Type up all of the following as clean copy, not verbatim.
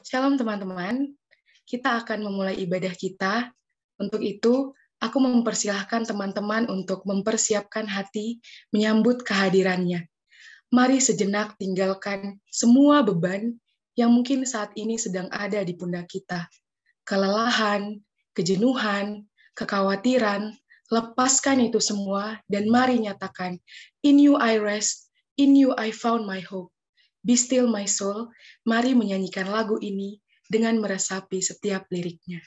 Shalom teman-teman, kita akan memulai ibadah kita. Untuk itu, aku mempersilahkan teman-teman untuk mempersiapkan hati menyambut kehadirannya. Mari sejenak tinggalkan semua beban yang mungkin saat ini sedang ada di pundak kita. Kelelahan, kejenuhan, kekhawatiran, lepaskan itu semua dan mari nyatakan, "In you I rest, in you I found my hope. Be still my soul." Mari menyanyikan lagu ini dengan meresapi setiap liriknya.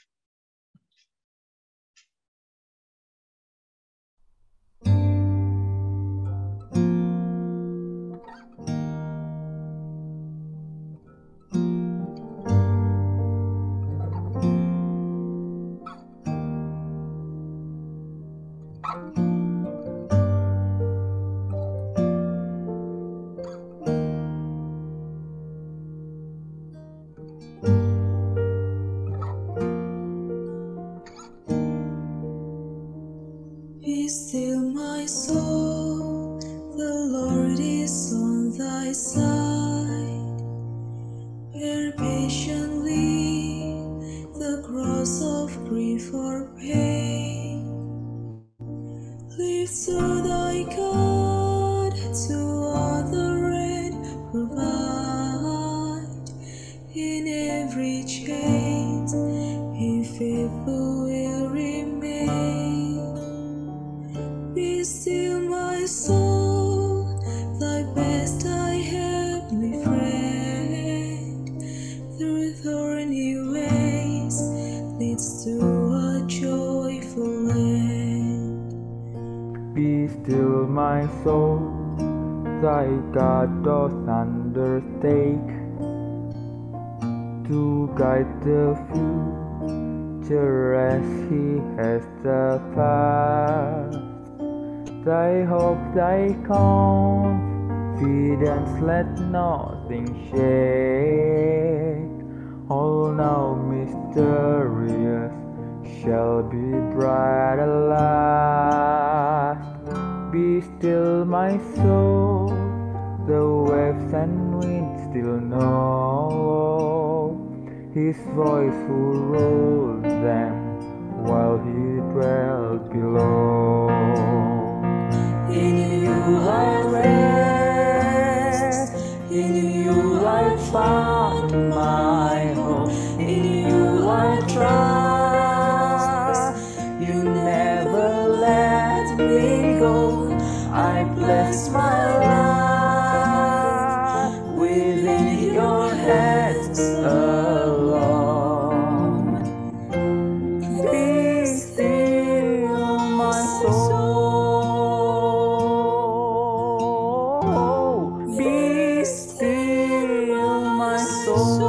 Be still, my soul, the Lord is on thy side. Bear patiently the cross of grief or pain. Live to thy God, to other and provide. In every change, He faithful will remain. Be still, my soul, thy best I heavenly friend. Through thorny ways leads to a joyful end. Be still, my soul, thy God doth undertake to guide the future as He has the past. Thy hope, thy confidence, let nothing shake. All now mysterious shall be bright at last. Be still, my soul, the waves and winds still know His voice who ruled them while He dwelt below. In you I rest, in you I found my hope, in you I trust. You never let me go. I bless my life within your hands alone. Be still, my soul. Be still, my soul.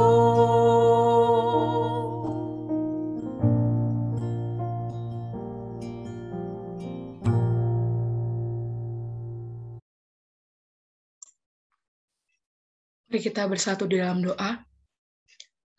Mari kita bersatu di dalam doa.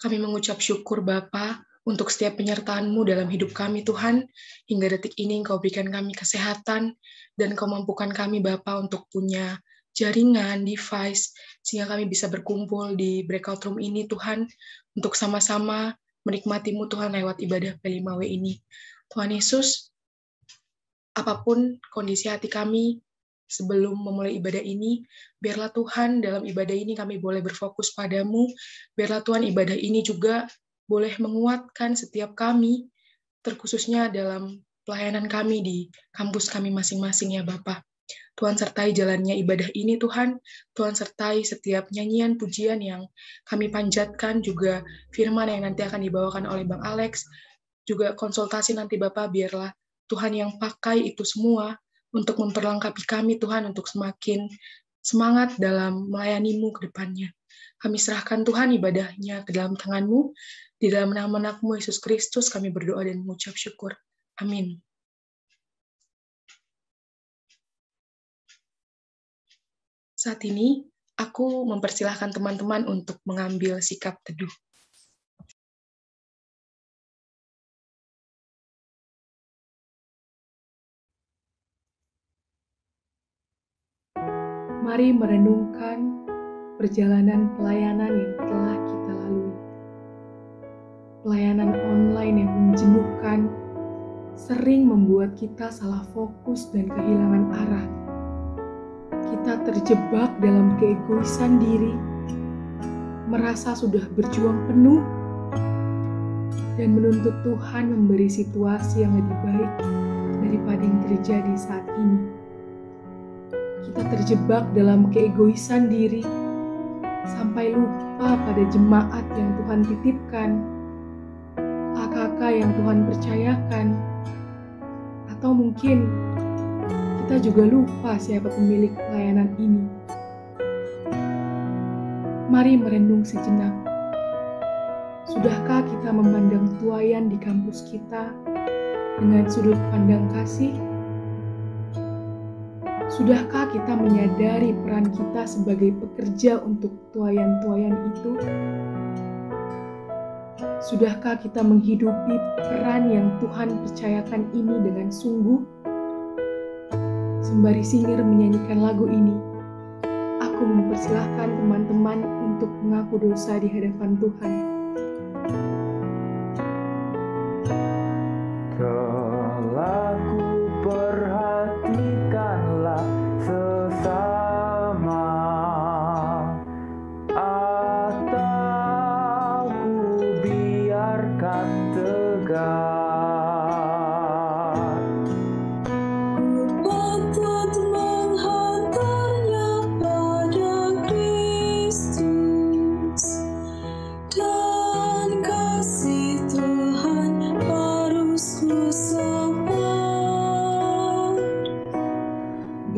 Kami mengucap syukur Bapa untuk setiap penyertaan-Mu dalam hidup kami Tuhan. Hingga detik ini Engkau berikan kami kesehatan dan Engkau mampukan kami Bapa untuk punya jaringan, device, sehingga kami bisa berkumpul di breakout room ini Tuhan, untuk sama-sama menikmati-Mu Tuhan lewat ibadah P5W ini. Tuhan Yesus, apapun kondisi hati kami sebelum memulai ibadah ini, biarlah Tuhan dalam ibadah ini kami boleh berfokus padamu, biarlah Tuhan ibadah ini juga boleh menguatkan setiap kami, terkhususnya dalam pelayanan kami di kampus kami masing-masing ya Bapa. Tuhan sertai jalannya ibadah ini Tuhan, Tuhan sertai setiap nyanyian pujian yang kami panjatkan, juga firman yang nanti akan dibawakan oleh Bang Alex, juga konsultasi nanti Bapak, biarlah Tuhan yang pakai itu semua untuk memperlengkapi kami Tuhan, untuk semakin semangat dalam melayani-Mu ke depannya. Kami serahkan Tuhan ibadahnya ke dalam tangan-Mu, di dalam nama anak-Mu Yesus Kristus kami berdoa dan mengucap syukur. Amin. Saat ini, aku mempersilahkan teman-teman untuk mengambil sikap teduh. Mari merenungkan perjalanan pelayanan yang telah kita lalui. pelayanan online yang menjenuhkan sering membuat kita salah fokus dan kehilangan arah. Kita terjebak dalam keegoisan diri, merasa sudah berjuang penuh, dan menuntut Tuhan memberi situasi yang lebih baik daripada yang terjadi saat ini. Kita terjebak dalam keegoisan diri, sampai lupa pada jemaat yang Tuhan titipkan, kakak-kakak yang Tuhan percayakan, atau mungkin kita juga lupa siapa pemilik pelayanan ini. Mari merenung sejenak. Sudahkah kita memandang tuaian di kampus kita dengan sudut pandang kasih? Sudahkah kita menyadari peran kita sebagai pekerja untuk tuaian-tuaian itu? Sudahkah kita menghidupi peran yang Tuhan percayakan ini dengan sungguh? Sembari Singer menyanyikan lagu ini, aku mempersilahkan teman-teman untuk mengaku dosa di hadapan Tuhan. Telah ku perhatikanlah sesama, atau ku biarkan tegar. Patut menghantarnya pada Kristus, dan kasih Tuhan harus ku sapa.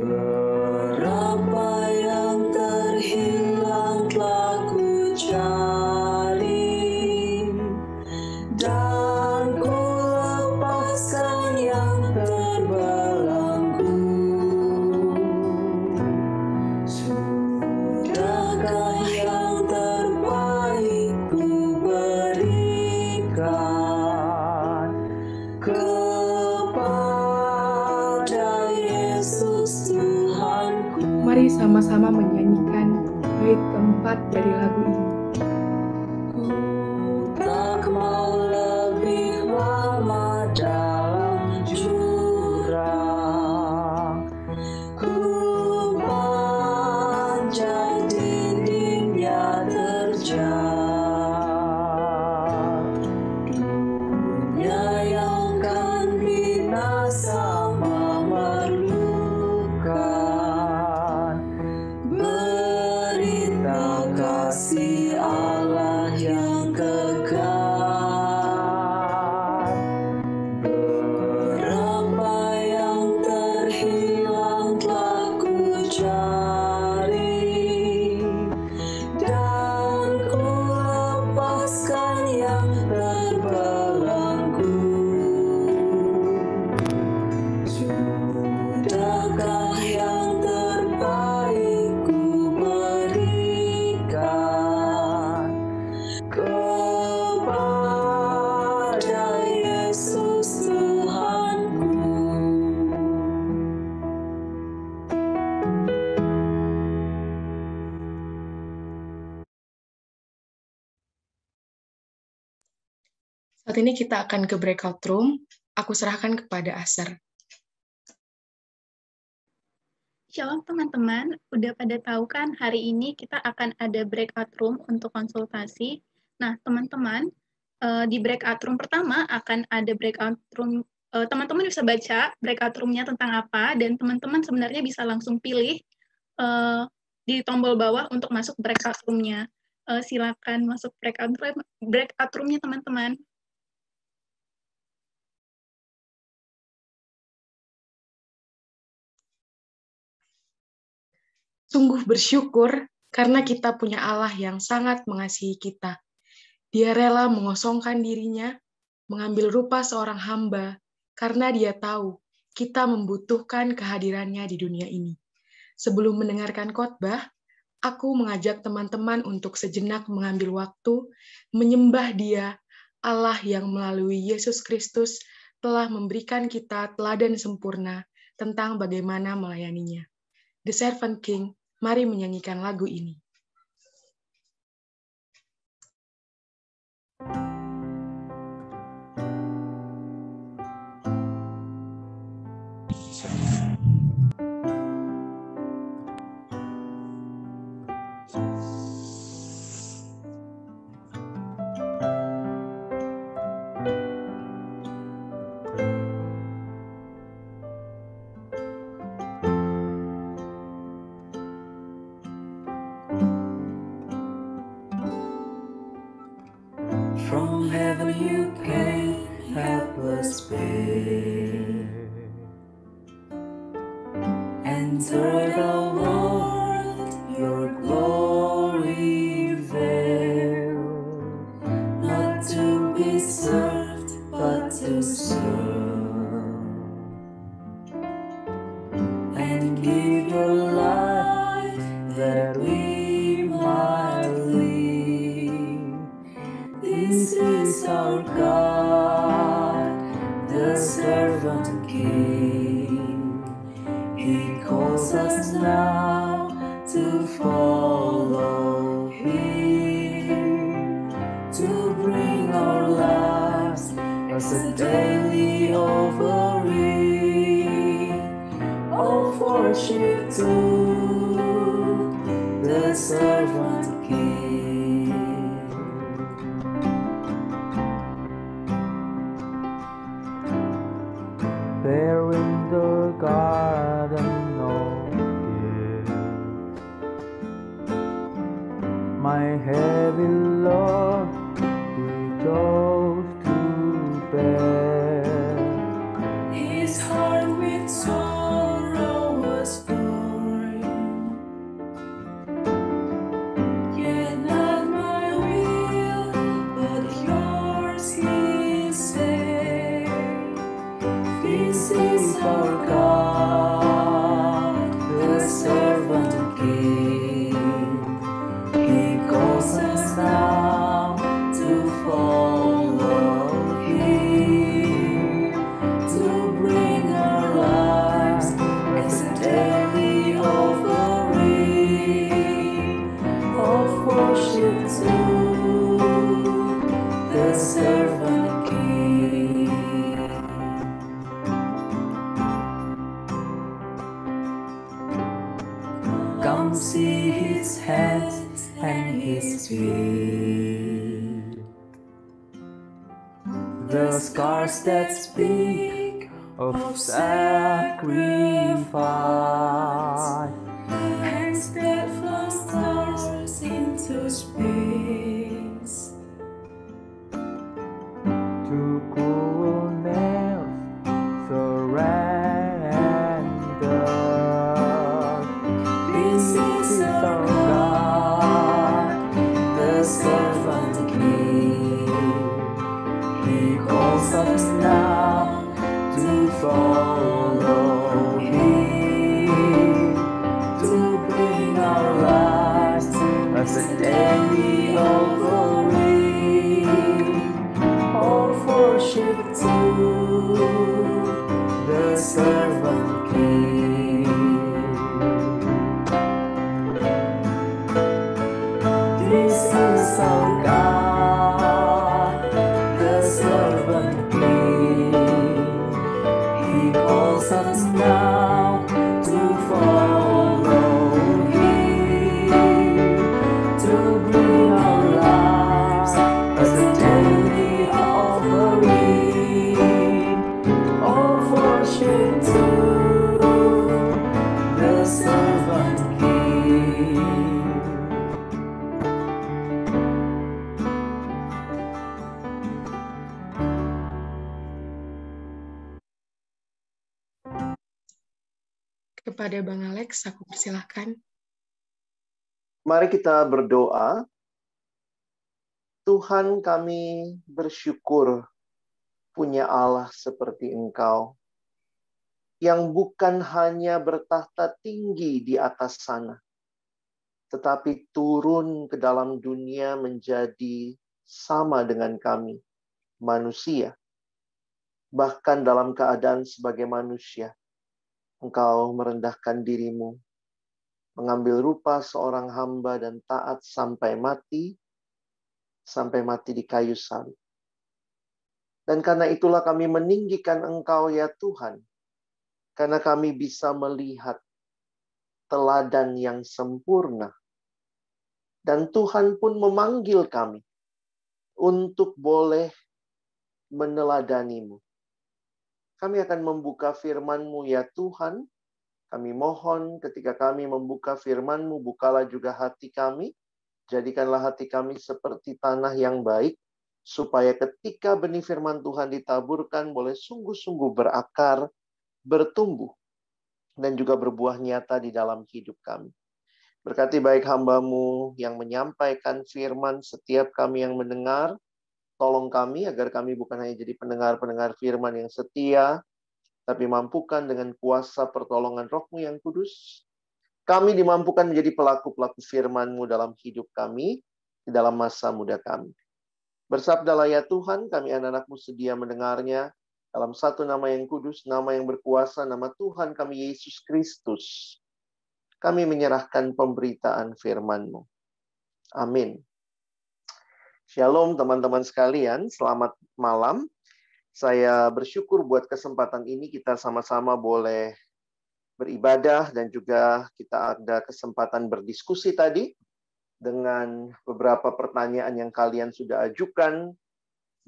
Berapa yang terhilang telah ku cari, dan ku lepaskan yang terbelenggu. Sudahkah yang terbaik ku berikan kepada Yesus Tuhanku? Mari sama-sama menyanyikan bait keempat dari lagu ini. Ku tak mau lebih lama dalam jurang, ku panjat dindingnya terjal. Dunia yang kan binasa memerlukan berita kasih Allah yang kekal. Berapa yang terhilang telah ku cari, dan ku lepaskan yang terbelenggu. Sudahkah yang terbaik ku berikan kepada Yesus Tuhanku? Saat ini kita akan ke breakout room. Aku serahkan kepada Aser. Shalom teman-teman, udah pada tahu kan hari ini kita akan ada breakout room untuk konsultasi. Nah teman-teman, di breakout room pertama akan ada breakout room, teman-teman bisa baca breakout room-nya tentang apa, dan teman-teman sebenarnya bisa langsung pilih di tombol bawah untuk masuk breakout room-nya. Silakan masuk breakout room-nya teman-teman. Sungguh bersyukur karena kita punya Allah yang sangat mengasihi kita. Dia rela mengosongkan dirinya, mengambil rupa seorang hamba, karena dia tahu kita membutuhkan kehadirannya di dunia ini. Sebelum mendengarkan khotbah, aku mengajak teman-teman untuk sejenak mengambil waktu menyembah Dia, Allah yang melalui Yesus Kristus telah memberikan kita teladan sempurna tentang bagaimana melayaninya. The Servant King, mari menyanyikan lagu ini. From heaven you came, helpless babe, entered our world, your glory veiled, not to be served, but to serve, and give your life that we might live. This is our God, the servant King. He calls us now to follow Him, to bring our lives as a daily offering of worship to the servant King. There in the garden of Eden, my heavy load He chose to bear. His heart with sorrow was torn, yet not my will, but yours, He said. This is our God, the servant King. He calls us now to follow Him, to bring our lives as a daily offering of worship to the servant King. Come see His hands and His feet, the scars that speak of sacrifice, hands that flung stars into space. To cruel nails surrender. This is our God, the servant King. He calls us now to follow Him, to bring our lives as a daily offering of worship to the servant King. This is our God, the servant King. He calls us now to follow Him, to bring our lives as a daily offering of worship to the servant King. Kepada Bang Alex, aku persilahkan. Mari kita berdoa. Tuhan, kami bersyukur punya Allah seperti Engkau, yang bukan hanya bertahta tinggi di atas sana, tetapi turun ke dalam dunia menjadi sama dengan kami, manusia. Bahkan dalam keadaan sebagai manusia, Engkau merendahkan dirimu, mengambil rupa seorang hamba dan taat sampai mati di kayu salib. Dan karena itulah kami meninggikan Engkau ya Tuhan, karena kami bisa melihat teladan yang sempurna Dan Tuhan pun memanggil kami untuk boleh meneladani-Mu. Kami akan membuka firman-Mu ya Tuhan. Kami mohon ketika kami membuka firman-Mu, bukalah juga hati kami. Jadikanlah hati kami seperti tanah yang baik, supaya ketika benih firman Tuhan ditaburkan, boleh sungguh-sungguh berakar, bertumbuh, dan juga berbuah nyata di dalam hidup kami. Berkati baik hamba-Mu yang menyampaikan firman, setiap kami yang mendengar. Tolong kami agar kami bukan hanya jadi pendengar-pendengar firman yang setia, tapi mampukan dengan kuasa pertolongan Roh-Mu yang kudus. Kami dimampukan menjadi pelaku-pelaku firman-Mu dalam hidup kami, di dalam masa muda kami. Bersabdalah ya Tuhan, kami anak-anak-Mu sedia mendengarnya, dalam satu nama yang kudus, nama yang berkuasa, nama Tuhan kami Yesus Kristus. Kami menyerahkan pemberitaan firman-Mu. Amin. Shalom teman-teman sekalian, selamat malam. Saya bersyukur buat kesempatan ini kita sama-sama boleh beribadah dan juga kita ada kesempatan berdiskusi tadi dengan beberapa pertanyaan yang kalian sudah ajukan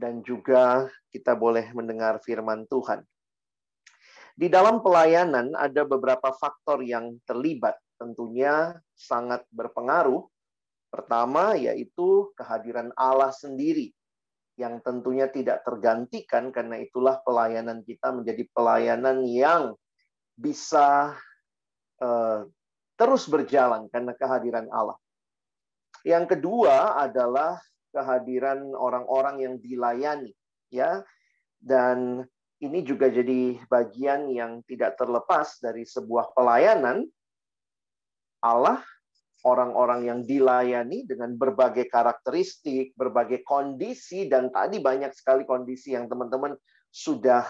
dan juga kita boleh mendengar firman Tuhan. Di dalam pelayanan ada beberapa faktor yang terlibat, tentunya sangat berpengaruh. Pertama yaitu kehadiran Allah sendiri, yang tentunya tidak tergantikan, karena itulah pelayanan kita menjadi pelayanan yang bisa terus berjalan karena kehadiran Allah. Yang kedua adalah kehadiran orang-orang yang dilayani, ya. Dan ini juga jadi bagian yang tidak terlepas dari sebuah pelayanan. Allah, orang-orang yang dilayani dengan berbagai karakteristik, berbagai kondisi, dan tadi banyak sekali kondisi yang teman-teman sudah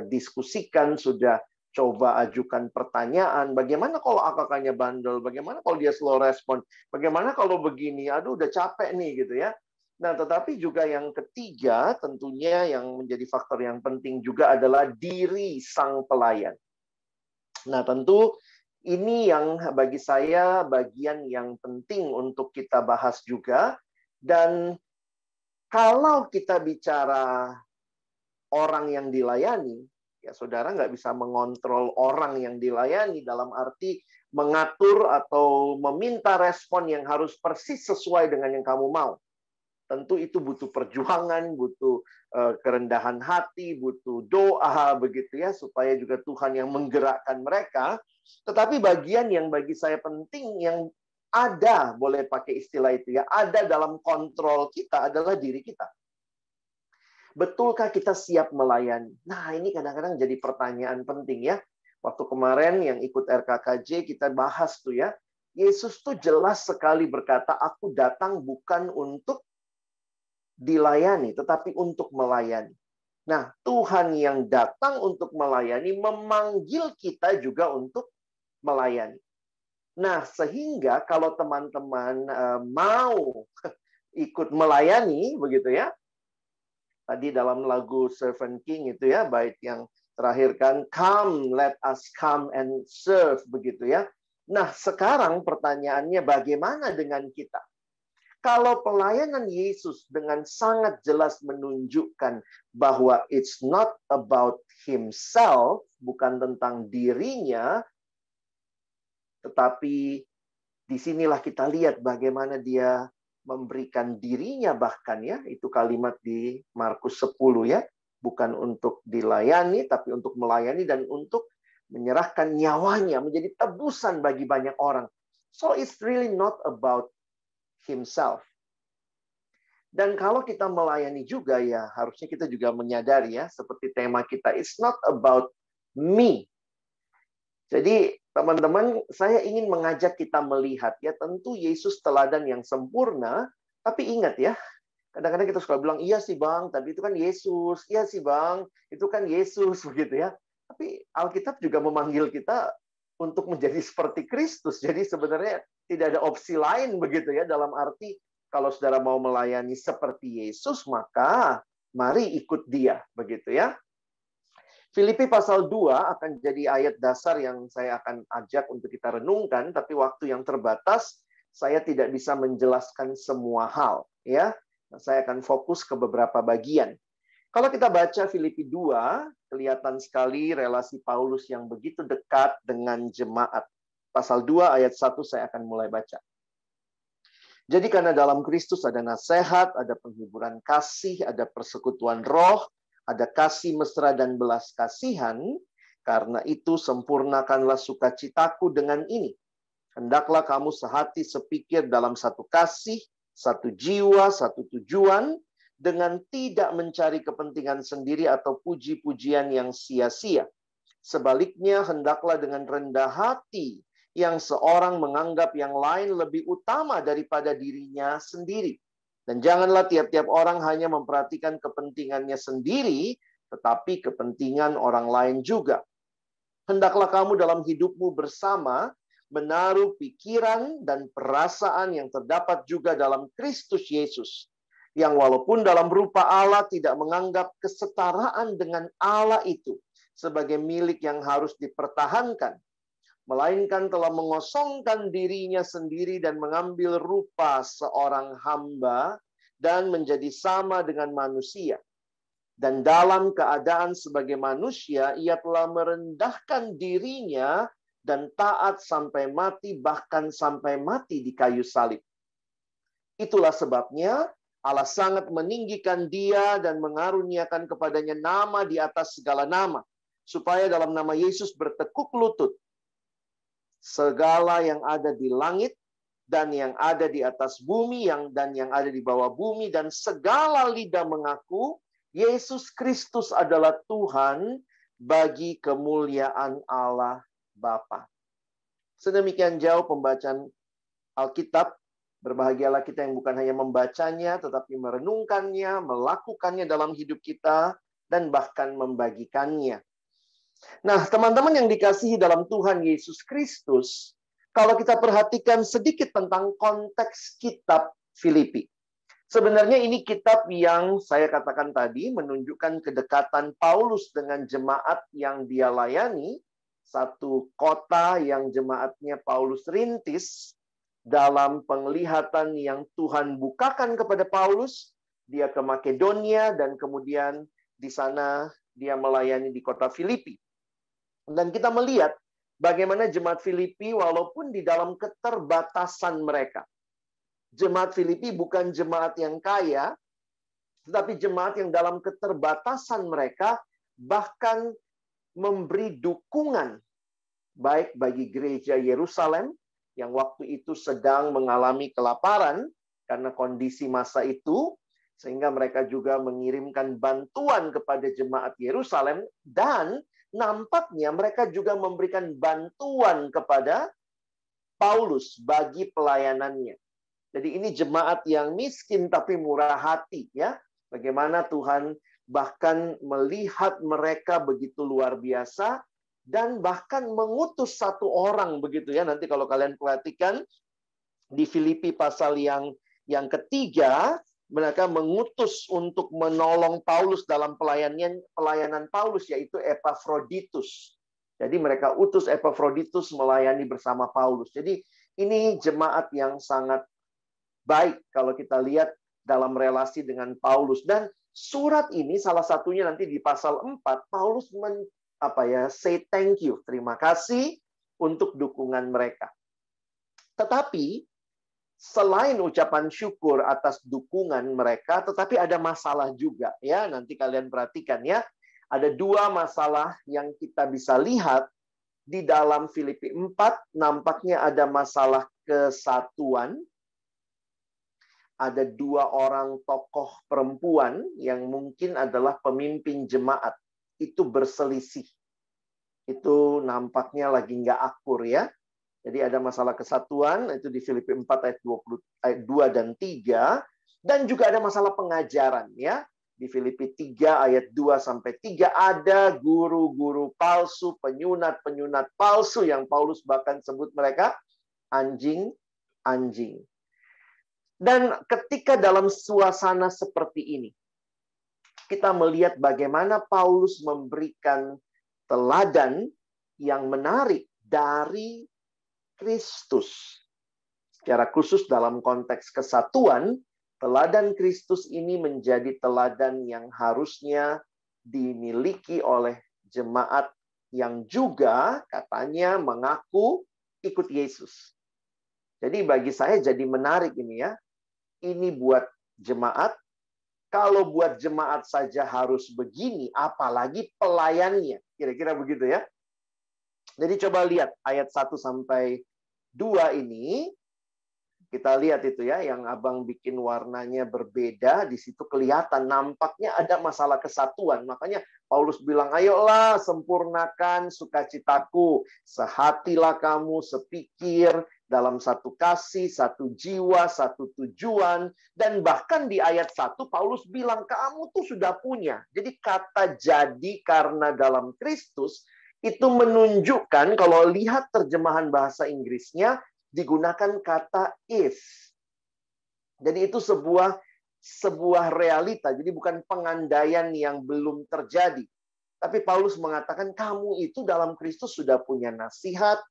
diskusikan, sudah coba ajukan pertanyaan. Bagaimana kalau AKK-nya bandel? Bagaimana kalau dia slow respon? Bagaimana kalau begini? Aduh, udah capek nih, gitu ya. Nah, tetapi juga yang ketiga, tentunya yang menjadi faktor yang penting juga adalah diri sang pelayan. Nah, tentu ini yang bagi saya bagian yang penting untuk kita bahas juga. Dan kalau kita bicara orang yang dilayani, ya saudara nggak bisa mengontrol orang yang dilayani dalam arti mengatur atau meminta respon yang harus persis sesuai dengan yang kamu mau. Tentu itu butuh perjuangan, butuh kerendahan hati, butuh doa, begitu ya, supaya juga Tuhan yang menggerakkan mereka. Tetapi bagian yang bagi saya penting, yang ada, boleh pakai istilah itu ya, ada dalam kontrol kita adalah diri kita. Betulkah kita siap melayani? Nah, ini kadang-kadang jadi pertanyaan penting ya. Waktu kemarin yang ikut RKKJ kita bahas tuh ya, Yesus tuh jelas sekali berkata, aku datang bukan untuk dilayani, tetapi untuk melayani. Nah, Tuhan yang datang untuk melayani memanggil kita juga untuk melayani. Nah, sehingga kalau teman-teman mau ikut melayani, begitu ya. Tadi dalam lagu Servant King itu ya, bait yang terakhir kan, come, let us come and serve, begitu ya. Nah, sekarang pertanyaannya bagaimana dengan kita? Kalau pelayanan Yesus dengan sangat jelas menunjukkan bahwa it's not about himself, bukan tentang dirinya, tetapi disinilah kita lihat bagaimana dia memberikan dirinya, bahkan ya, itu kalimat di Markus 10 ya, bukan untuk dilayani, tapi untuk melayani dan untuk menyerahkan nyawanya menjadi tebusan bagi banyak orang. So it's really not about himself. Dan kalau kita melayani juga ya, harusnya kita juga menyadari ya, seperti tema kita, it's not about me. Jadi teman-teman, saya ingin mengajak kita melihat ya, tentu Yesus teladan yang sempurna, tapi ingat ya, kadang-kadang kita suka bilang, iya sih Bang, tapi itu kan Yesus, iya sih Bang, itu kan Yesus, begitu ya. Tapi Alkitab juga memanggil kita untuk menjadi seperti Kristus. Jadi sebenarnya tidak ada opsi lain begitu ya, dalam arti kalau saudara mau melayani seperti Yesus, maka mari ikut dia, begitu ya. Filipi pasal 2 akan jadi ayat dasar yang saya akan ajak untuk kita renungkan, tapi waktu yang terbatas, saya tidak bisa menjelaskan semua hal, ya. Saya akan fokus ke beberapa bagian. Kalau kita baca Filipi 2, kelihatan sekali relasi Paulus yang begitu dekat dengan jemaat. Pasal 2 ayat 1 saya akan mulai baca. Jadi karena dalam Kristus ada nasihat, ada penghiburan kasih, ada persekutuan roh, ada kasih mesra dan belas kasihan, karena itu sempurnakanlah sukacitaku dengan ini. Hendaklah kamu sehati sepikir dalam satu kasih, satu jiwa, satu tujuan, dengan tidak mencari kepentingan sendiri atau puji-pujian yang sia-sia. Sebaliknya, hendaklah dengan rendah hati, yang seorang menganggap yang lain lebih utama daripada dirinya sendiri. Dan janganlah tiap-tiap orang hanya memperhatikan kepentingannya sendiri, tetapi kepentingan orang lain juga. Hendaklah kamu dalam hidupmu bersama menaruh pikiran dan perasaan yang terdapat juga dalam Kristus Yesus, yang walaupun dalam rupa Allah tidak menganggap kesetaraan dengan Allah itu sebagai milik yang harus dipertahankan, melainkan telah mengosongkan dirinya sendiri dan mengambil rupa seorang hamba dan menjadi sama dengan manusia. Dan dalam keadaan sebagai manusia, ia telah merendahkan dirinya dan taat sampai mati, bahkan sampai mati di kayu salib. Itulah sebabnya Allah sangat meninggikan dia dan mengaruniakan kepadanya nama di atas segala nama, supaya dalam nama Yesus bertekuk lutut segala yang ada di langit dan yang ada di atas bumi dan yang ada di bawah bumi, dan segala lidah mengaku Yesus Kristus adalah Tuhan, bagi kemuliaan Allah Bapa. Sedemikian jauh pembacaan Alkitab. Berbahagialah kita yang bukan hanya membacanya, tetapi merenungkannya, melakukannya dalam hidup kita, dan bahkan membagikannya. Nah, teman-teman yang dikasihi dalam Tuhan Yesus Kristus, kalau kita perhatikan sedikit tentang konteks kitab Filipi. Sebenarnya ini kitab yang saya katakan tadi menunjukkan kedekatan Paulus dengan jemaat yang dia layani, satu kota yang jemaatnya Paulus rintis, dalam penglihatan yang Tuhan bukakan kepada Paulus, dia ke Makedonia dan kemudian di sana dia melayani di kota Filipi. Dan kita melihat bagaimana jemaat Filipi walaupun di dalam keterbatasan mereka. Jemaat Filipi bukan jemaat yang kaya, tetapi jemaat yang dalam keterbatasan mereka bahkan memberi dukungan baik bagi gereja Yerusalem yang waktu itu sedang mengalami kelaparan karena kondisi masa itu, sehingga mereka juga mengirimkan bantuan kepada jemaat Yerusalem, dan nampaknya mereka juga memberikan bantuan kepada Paulus bagi pelayanannya. Jadi ini jemaat yang miskin tapi murah hati, ya. Bagaimana Tuhan bahkan melihat mereka begitu luar biasa dan bahkan mengutus satu orang begitu, ya. Nanti kalau kalian perhatikan di Filipi pasal yang ketiga, mereka mengutus untuk menolong Paulus dalam pelayanan Paulus, yaitu Epafroditus. Jadi mereka utus Epafroditus melayani bersama Paulus. Jadi ini jemaat yang sangat baik kalau kita lihat dalam relasi dengan Paulus. Dan surat ini salah satunya nanti di pasal 4, Paulus say thank you, terima kasih untuk dukungan mereka. Tetapi selain ucapan syukur atas dukungan mereka, tetapi ada masalah juga, ya. Nanti kalian perhatikan, ya. Ada dua masalah yang kita bisa lihat di dalam Filipi 4. Nampaknya ada masalah kesatuan. Ada dua orang tokoh perempuan yang mungkin adalah pemimpin jemaat. Itu berselisih. Itu nampaknya lagi nggak akur, ya. Jadi ada masalah kesatuan, itu di Filipi 4 ayat 2 dan 3. Dan juga ada masalah pengajaran, ya. Di Filipi 3 ayat 2 sampai 3 ada guru-guru palsu, penyunat-penyunat palsu yang Paulus bahkan sebut mereka anjing-anjing. Dan ketika dalam suasana seperti ini, kita melihat bagaimana Paulus memberikan teladan yang menarik dari Kristus. Secara khusus dalam konteks kesatuan, teladan Kristus ini menjadi teladan yang harusnya dimiliki oleh jemaat yang juga katanya mengaku ikut Yesus. Jadi bagi saya jadi menarik ini ya. Ini buat jemaat. Kalau buat jemaat saja harus begini, apalagi pelayannya. Kira-kira begitu ya. Jadi coba lihat ayat 1 sampai 2 ini. Kita lihat itu ya, yang abang bikin warnanya berbeda, di situ kelihatan nampaknya ada masalah kesatuan. Makanya Paulus bilang, ayolah sempurnakan sukacitaku, sehatilah kamu, sepikir, dalam satu kasih, satu jiwa, satu tujuan. Dan bahkan di ayat 1, Paulus bilang, kamu tuh sudah punya. Jadi kata jadi karena dalam Kristus, itu menunjukkan, kalau lihat terjemahan bahasa Inggrisnya, digunakan kata is. Jadi itu sebuah realita. Jadi bukan pengandaian yang belum terjadi. Tapi Paulus mengatakan kamu itu dalam Kristus sudah punya nasihat,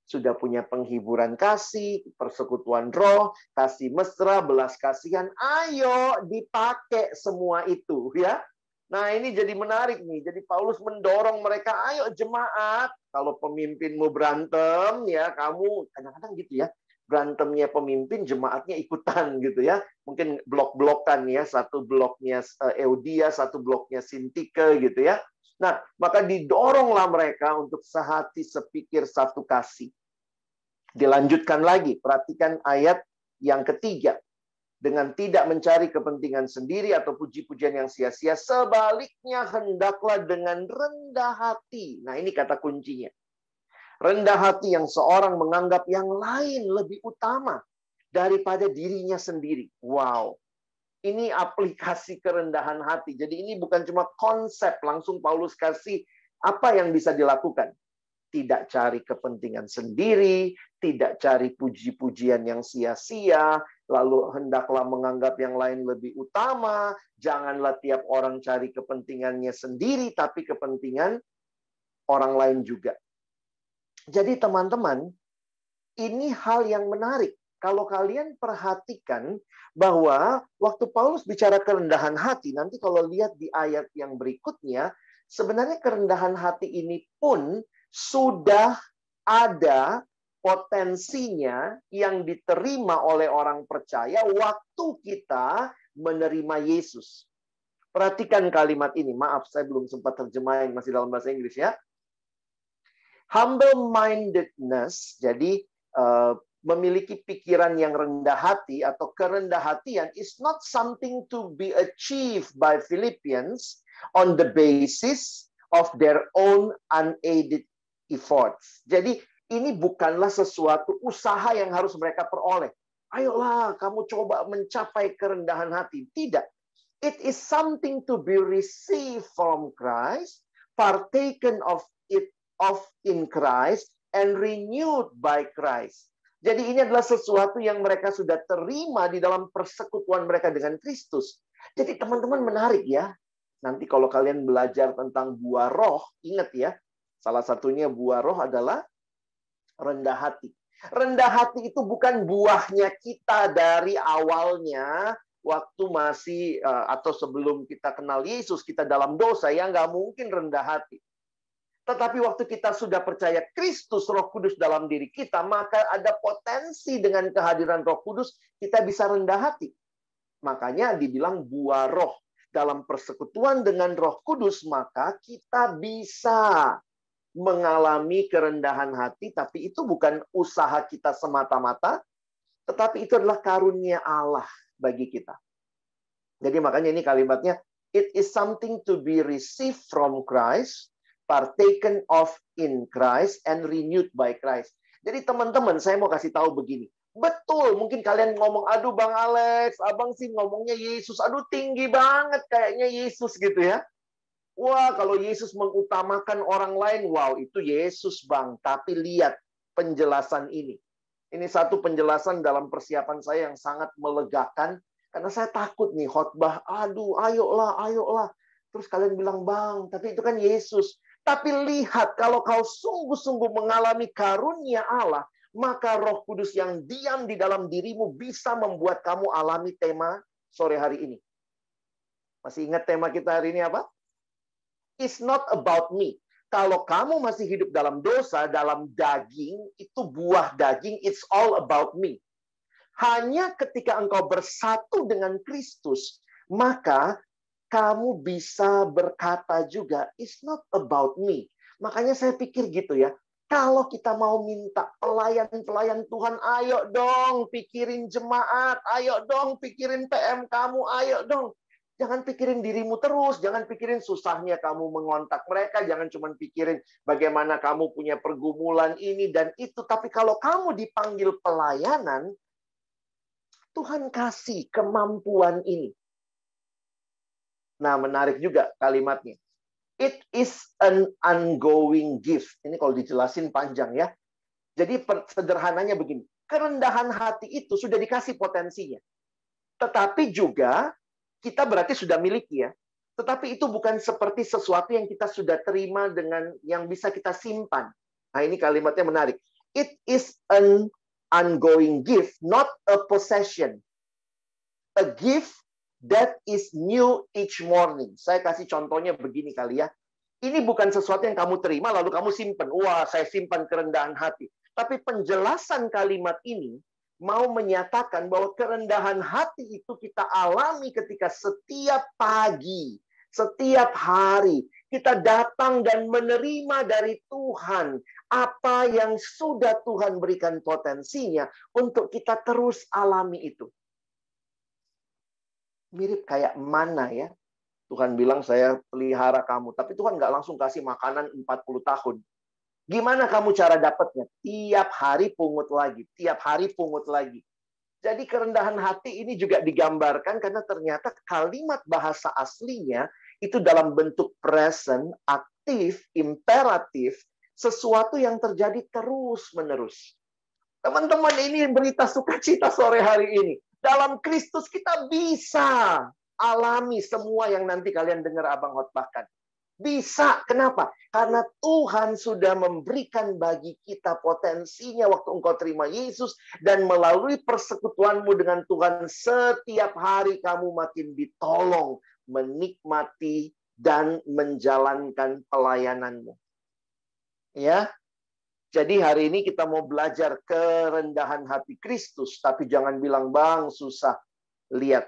sudah punya penghiburan kasih, persekutuan roh, kasih mesra, belas kasihan. Ayo dipakai semua itu ya. Nah, ini jadi menarik nih. Jadi Paulus mendorong mereka, ayo jemaat. Kalau pemimpinmu berantem, ya kamu kadang-kadang gitu ya. Berantemnya pemimpin, jemaatnya ikutan gitu ya. Mungkin blok-blokan ya. Satu bloknya Eudia, satu bloknya Sintike gitu ya. Nah, maka didoronglah mereka untuk sehati, sepikir, satu kasih. Dilanjutkan lagi. Perhatikan ayat yang ketiga. Dengan tidak mencari kepentingan sendiri atau puji-pujian yang sia-sia. Sebaliknya, hendaklah dengan rendah hati. Nah, ini kata kuncinya. Rendah hati yang seorang menganggap yang lain lebih utama daripada dirinya sendiri. Wow. Ini aplikasi kerendahan hati. Jadi ini bukan cuma konsep, langsung Paulus kasih apa yang bisa dilakukan. Tidak cari kepentingan sendiri, tidak cari puji-pujian yang sia-sia, lalu hendaklah menganggap yang lain lebih utama, janganlah tiap orang cari kepentingannya sendiri, tapi kepentingan orang lain juga. Jadi teman-teman, ini hal yang menarik. Kalau kalian perhatikan bahwa waktu Paulus bicara kerendahan hati, nanti kalau lihat di ayat yang berikutnya, sebenarnya kerendahan hati ini pun sudah ada potensinya yang diterima oleh orang percaya waktu kita menerima Yesus. Perhatikan kalimat ini. Maaf, saya belum sempat terjemahin, masih dalam bahasa Inggris ya. Humble-mindedness, jadi memiliki pikiran yang rendah hati atau kerendah hatian is not something to be achieved by Philippians on the basis of their own unaided efforts. Jadi ini bukanlah sesuatu usaha yang harus mereka peroleh. Ayolah kamu coba mencapai kerendahan hati. Tidak. It is something to be received from Christ, partaken of in Christ, and renewed by Christ. Jadi ini adalah sesuatu yang mereka sudah terima di dalam persekutuan mereka dengan Kristus. Jadi teman-teman menarik ya. Nanti kalau kalian belajar tentang buah roh, ingat ya. Salah satunya buah roh adalah rendah hati. Rendah hati itu bukan buahnya kita dari awalnya, waktu masih atau sebelum kita kenal Yesus, kita dalam dosa, ya nggak mungkin rendah hati. Tetapi waktu kita sudah percaya Kristus, Roh Kudus dalam diri kita, maka ada potensi dengan kehadiran Roh Kudus, kita bisa rendah hati. Makanya dibilang buah roh. Dalam persekutuan dengan Roh Kudus, maka kita bisa mengalami kerendahan hati, tapi itu bukan usaha kita semata-mata, tetapi itu adalah karunia Allah bagi kita. Jadi makanya ini kalimatnya, it is something to be received from Christ, partaken of in Christ, and renewed by Christ. Jadi teman-teman, saya mau kasih tahu begini. Betul, mungkin kalian ngomong, aduh Bang Alex, abang sih ngomongnya Yesus, aduh tinggi banget kayaknya Yesus gitu ya. Wah, kalau Yesus mengutamakan orang lain, wow, itu Yesus, Bang. Tapi lihat penjelasan ini. Ini satu penjelasan dalam persiapan saya yang sangat melegakan. Karena saya takut nih, khotbah, aduh, ayolah, ayolah. Terus kalian bilang, Bang, tapi itu kan Yesus. Tapi lihat, kalau kau sungguh-sungguh mengalami karunia Allah, maka Roh Kudus yang diam di dalam dirimu bisa membuat kamu alami tema sore hari ini. Masih ingat tema kita hari ini apa? It's not about me. Kalau kamu masih hidup dalam dosa, dalam daging, itu buah daging, it's all about me. Hanya ketika engkau bersatu dengan Kristus, maka kamu bisa berkata juga, it's not about me. Makanya saya pikir gitu ya, kalau kita mau minta pelayan-pelayan Tuhan, ayo dong pikirin jemaat, ayo dong pikirin PM kamu, ayo dong. Jangan pikirin dirimu terus, jangan pikirin susahnya kamu mengontak mereka, jangan cuma pikirin bagaimana kamu punya pergumulan ini dan itu. Tapi kalau kamu dipanggil pelayanan, Tuhan kasih kemampuan ini. Nah, menarik juga kalimatnya. It is an ongoing gift. Ini kalau dijelasin panjang ya. Jadi sederhananya begini. Kerendahan hati itu sudah dikasih potensinya. Tetapi juga kita berarti sudah miliki ya. Tetapi itu bukan seperti sesuatu yang kita sudah terima dengan yang bisa kita simpan. Nah, ini kalimatnya menarik. It is an ongoing gift, not a possession. A gift that is new each morning. Saya kasih contohnya begini kali ya. Ini bukan sesuatu yang kamu terima lalu kamu simpan. Wah, saya simpan kerendahan hati. Tapi penjelasan kalimat ini mau menyatakan bahwa kerendahan hati itu kita alami ketika setiap pagi, setiap hari, kita datang dan menerima dari Tuhan apa yang sudah Tuhan berikan potensinya untuk kita terus alami itu. Mirip kayak mana ya. Tuhan bilang saya pelihara kamu, tapi Tuhan nggak langsung kasih makanan 40 tahun. Gimana kamu cara dapatnya? Tiap hari pungut lagi, tiap hari pungut lagi. Jadi kerendahan hati ini juga digambarkan karena ternyata kalimat bahasa aslinya itu dalam bentuk present, aktif, imperatif, sesuatu yang terjadi terus-menerus. Teman-teman, ini berita sukacita sore hari ini. Dalam Kristus kita bisa alami semua yang nanti kalian dengar Abang khotbahkan. Bisa. Kenapa? Karena Tuhan sudah memberikan bagi kita potensinya waktu engkau terima Yesus. Dan melalui persekutuanmu dengan Tuhan, setiap hari kamu makin ditolong, menikmati, dan menjalankan pelayananmu. Ya. Jadi hari ini kita mau belajar kerendahan hati Kristus. Tapi jangan bilang, Bang, susah. Lihat,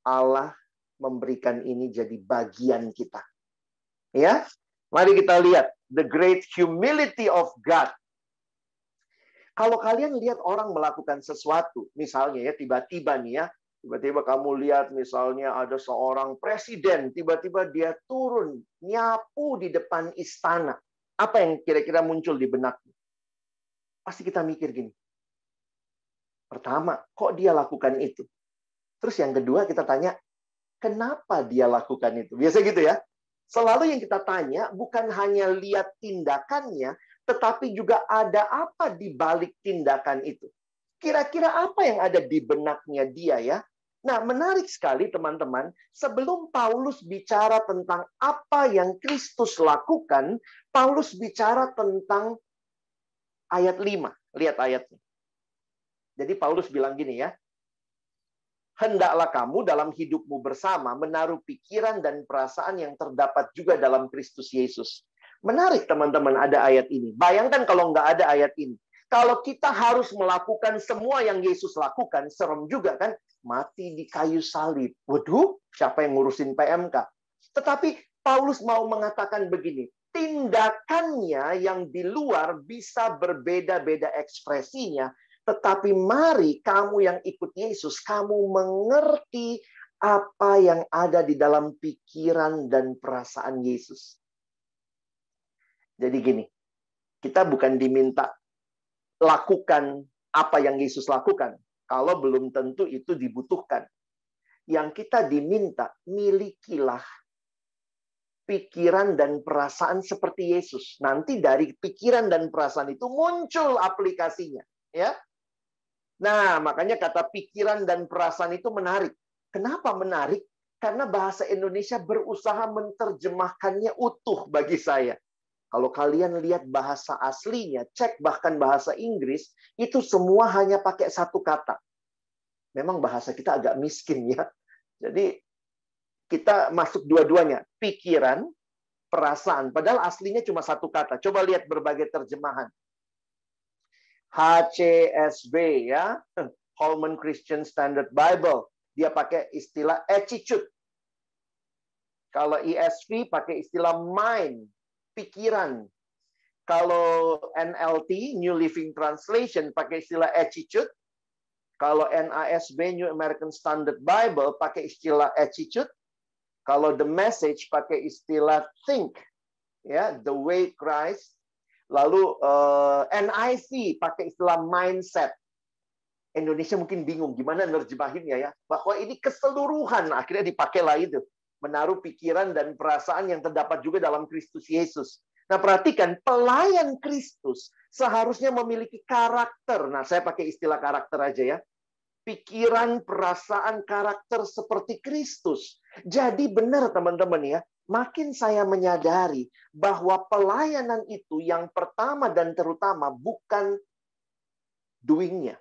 Allah memberikan ini jadi bagian kita. Ya, mari kita lihat the great humility of God. Kalau kalian lihat orang melakukan sesuatu, misalnya ya tiba-tiba nih ya, tiba-tiba kamu lihat misalnya ada seorang presiden, tiba-tiba dia turun nyapu di depan istana. Apa yang kira-kira muncul di benakmu? Pasti kita mikir gini. Pertama, kok dia lakukan itu? Terus yang kedua kita tanya, kenapa dia lakukan itu? Biasa gitu ya. Selalu yang kita tanya bukan hanya lihat tindakannya, tetapi juga ada apa di balik tindakan itu. Kira-kira apa yang ada di benaknya dia ya? Nah, menarik sekali teman-teman, sebelum Paulus bicara tentang apa yang Kristus lakukan, Paulus bicara tentang ayat 5. Lihat ayatnya. Jadi Paulus bilang gini ya, hendaklah kamu dalam hidupmu bersama menaruh pikiran dan perasaan yang terdapat juga dalam Kristus Yesus. Menarik teman-teman ada ayat ini. Bayangkan kalau nggak ada ayat ini. Kalau kita harus melakukan semua yang Yesus lakukan, serem juga kan? Mati di kayu salib. Waduh, siapa yang ngurusin PMK? Tetapi Paulus mau mengatakan begini, tindakannya yang di luar bisa berbeda-beda ekspresinya, tetapi mari kamu yang ikut Yesus, kamu mengerti apa yang ada di dalam pikiran dan perasaan Yesus. Jadi gini, kita bukan diminta lakukan apa yang Yesus lakukan, kalau belum tentu itu dibutuhkan. Yang kita diminta, milikilah pikiran dan perasaan seperti Yesus. Nanti dari pikiran dan perasaan itu muncul aplikasinya. Ya. Nah, makanya kata pikiran dan perasaan itu menarik. Kenapa menarik? Karena bahasa Indonesia berusaha menerjemahkannya utuh bagi saya. Kalau kalian lihat bahasa aslinya, cek bahkan bahasa Inggris, itu semua hanya pakai satu kata. Memang bahasa kita agak miskin ya. Jadi kita masuk dua-duanya. Pikiran, perasaan. Padahal aslinya cuma satu kata. Coba lihat berbagai terjemahan. HCSB ya. Holman Christian Standard Bible. Dia pakai istilah attitude. Kalau ESV pakai istilah mind. Pikiran. Kalau NLT, New Living Translation, pakai istilah attitude. Kalau NASB, New American Standard Bible, pakai istilah attitude. Kalau The Message, pakai istilah think. Ya, the way Christ. Lalu NIV, pakai istilah mindset. Indonesia mungkin bingung, gimana nerjemahinnya ya. Bahwa ini keseluruhan, akhirnya dipakailah itu. Menaruh pikiran dan perasaan yang terdapat juga dalam Kristus Yesus. Nah, perhatikan, pelayan Kristus seharusnya memiliki karakter. Nah, saya pakai istilah karakter aja ya. Pikiran, perasaan, karakter seperti Kristus. Jadi benar teman-teman ya, makin saya menyadari bahwa pelayanan itu yang pertama dan terutama bukan doing-nya.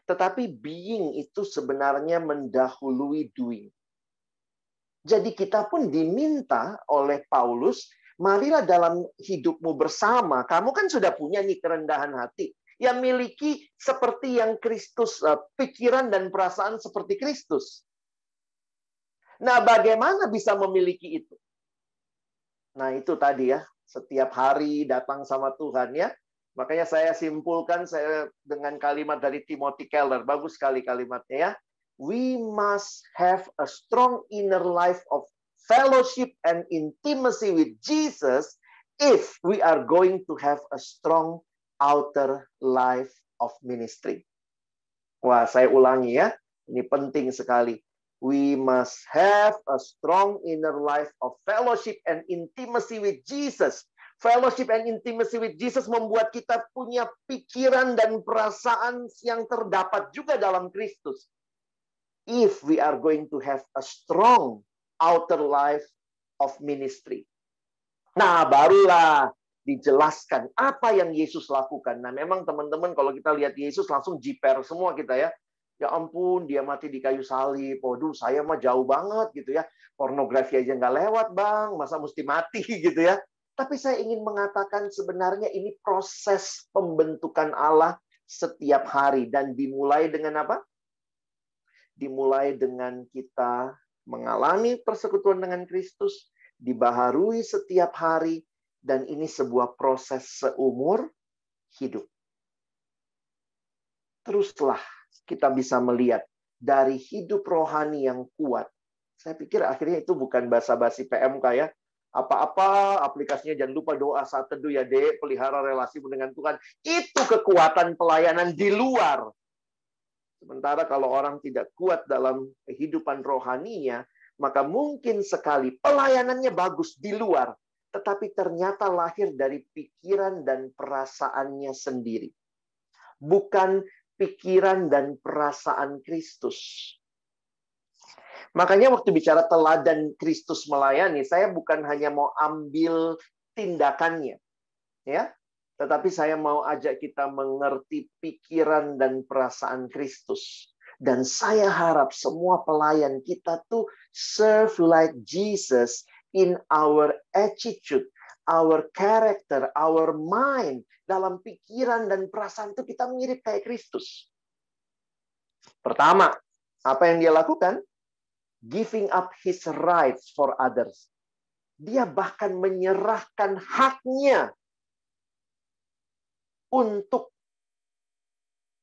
Tetapi being itu sebenarnya mendahului doing. Jadi kita pun diminta oleh Paulus, marilah dalam hidupmu bersama. Kamu kan sudah punya nih kerendahan hati. Yang miliki seperti yang Kristus, pikiran dan perasaan seperti Kristus. Nah, bagaimana bisa memiliki itu? Nah, itu tadi ya. Setiap hari datang sama Tuhan ya. Makanya saya simpulkan saya dengan kalimat dari Timothy Keller. Bagus sekali kalimatnya ya. We must have a strong inner life of fellowship and intimacy with Jesus if we are going to have a strong outer life of ministry. Wah, saya ulangi ya. Ini penting sekali. We must have a strong inner life of fellowship and intimacy with Jesus. Fellowship and intimacy with Jesus membuat kita punya pikiran dan perasaan yang terdapat juga dalam Kristus. If we are going to have a strong outer life of ministry. Nah, barulah dijelaskan apa yang Yesus lakukan. Nah, memang teman-teman kalau kita lihat Yesus langsung jiper semua kita ya. Ya ampun, dia mati di kayu salib. Waduh, saya mah jauh banget gitu ya. Pornografi aja nggak lewat, Bang. Masa mesti mati gitu ya. Tapi saya ingin mengatakan sebenarnya ini proses pembentukan Allah setiap hari. Dan dimulai dengan apa? Dimulai dengan kita mengalami persekutuan dengan Kristus, dibaharui setiap hari, dan ini sebuah proses seumur hidup. Teruslah kita bisa melihat dari hidup rohani yang kuat. Saya pikir akhirnya itu bukan basa-basi PMK ya. Apa-apa aplikasinya jangan lupa doa saat teduh ya Dek, pelihara relasimu dengan Tuhan. Itu kekuatan pelayanan di luar. Sementara kalau orang tidak kuat dalam kehidupan rohaninya, maka mungkin sekali pelayanannya bagus di luar, tetapi ternyata lahir dari pikiran dan perasaannya sendiri. Bukan pikiran dan perasaan Kristus. Makanya waktu bicara teladan Kristus melayani, saya bukan hanya mau ambil tindakannya, ya. Tetapi saya mau ajak kita mengerti pikiran dan perasaan Kristus. Dan saya harap semua pelayan kita tuh serve like Jesus in our attitude, our character, our mind. Dalam pikiran dan perasaan itu kita mirip kayak Kristus. Pertama, apa yang dia lakukan? Giving up his rights for others. Dia bahkan menyerahkan haknya untuk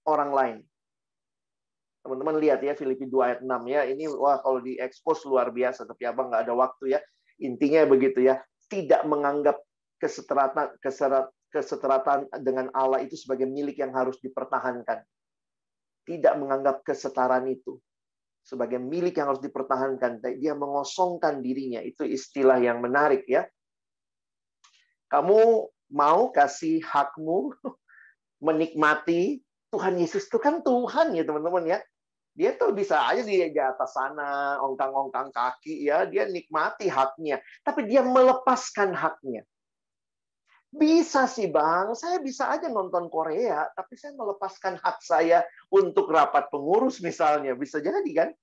orang lain. Teman-teman lihat ya Filipi 2 ayat 6 ya. Ini wah kalau diekspos luar biasa. Tapi abang nggak ada waktu ya. Intinya begitu ya. Tidak menganggap kesetaraan dengan Allah itu sebagai milik yang harus dipertahankan. Tidak menganggap kesetaraan itu sebagai milik yang harus dipertahankan. Dia mengosongkan dirinya. Itu istilah yang menarik ya. Kamu mau kasih hakmu menikmati Tuhan Yesus itu kan Tuhan ya teman-teman ya. Dia tuh bisa aja di atas sana, ongkang-ongkang kaki ya, dia nikmati haknya. Tapi dia melepaskan haknya. Bisa sih Bang, saya bisa aja nonton Korea, tapi saya melepaskan hak saya untuk rapat pengurus misalnya. Bisa jadi kan?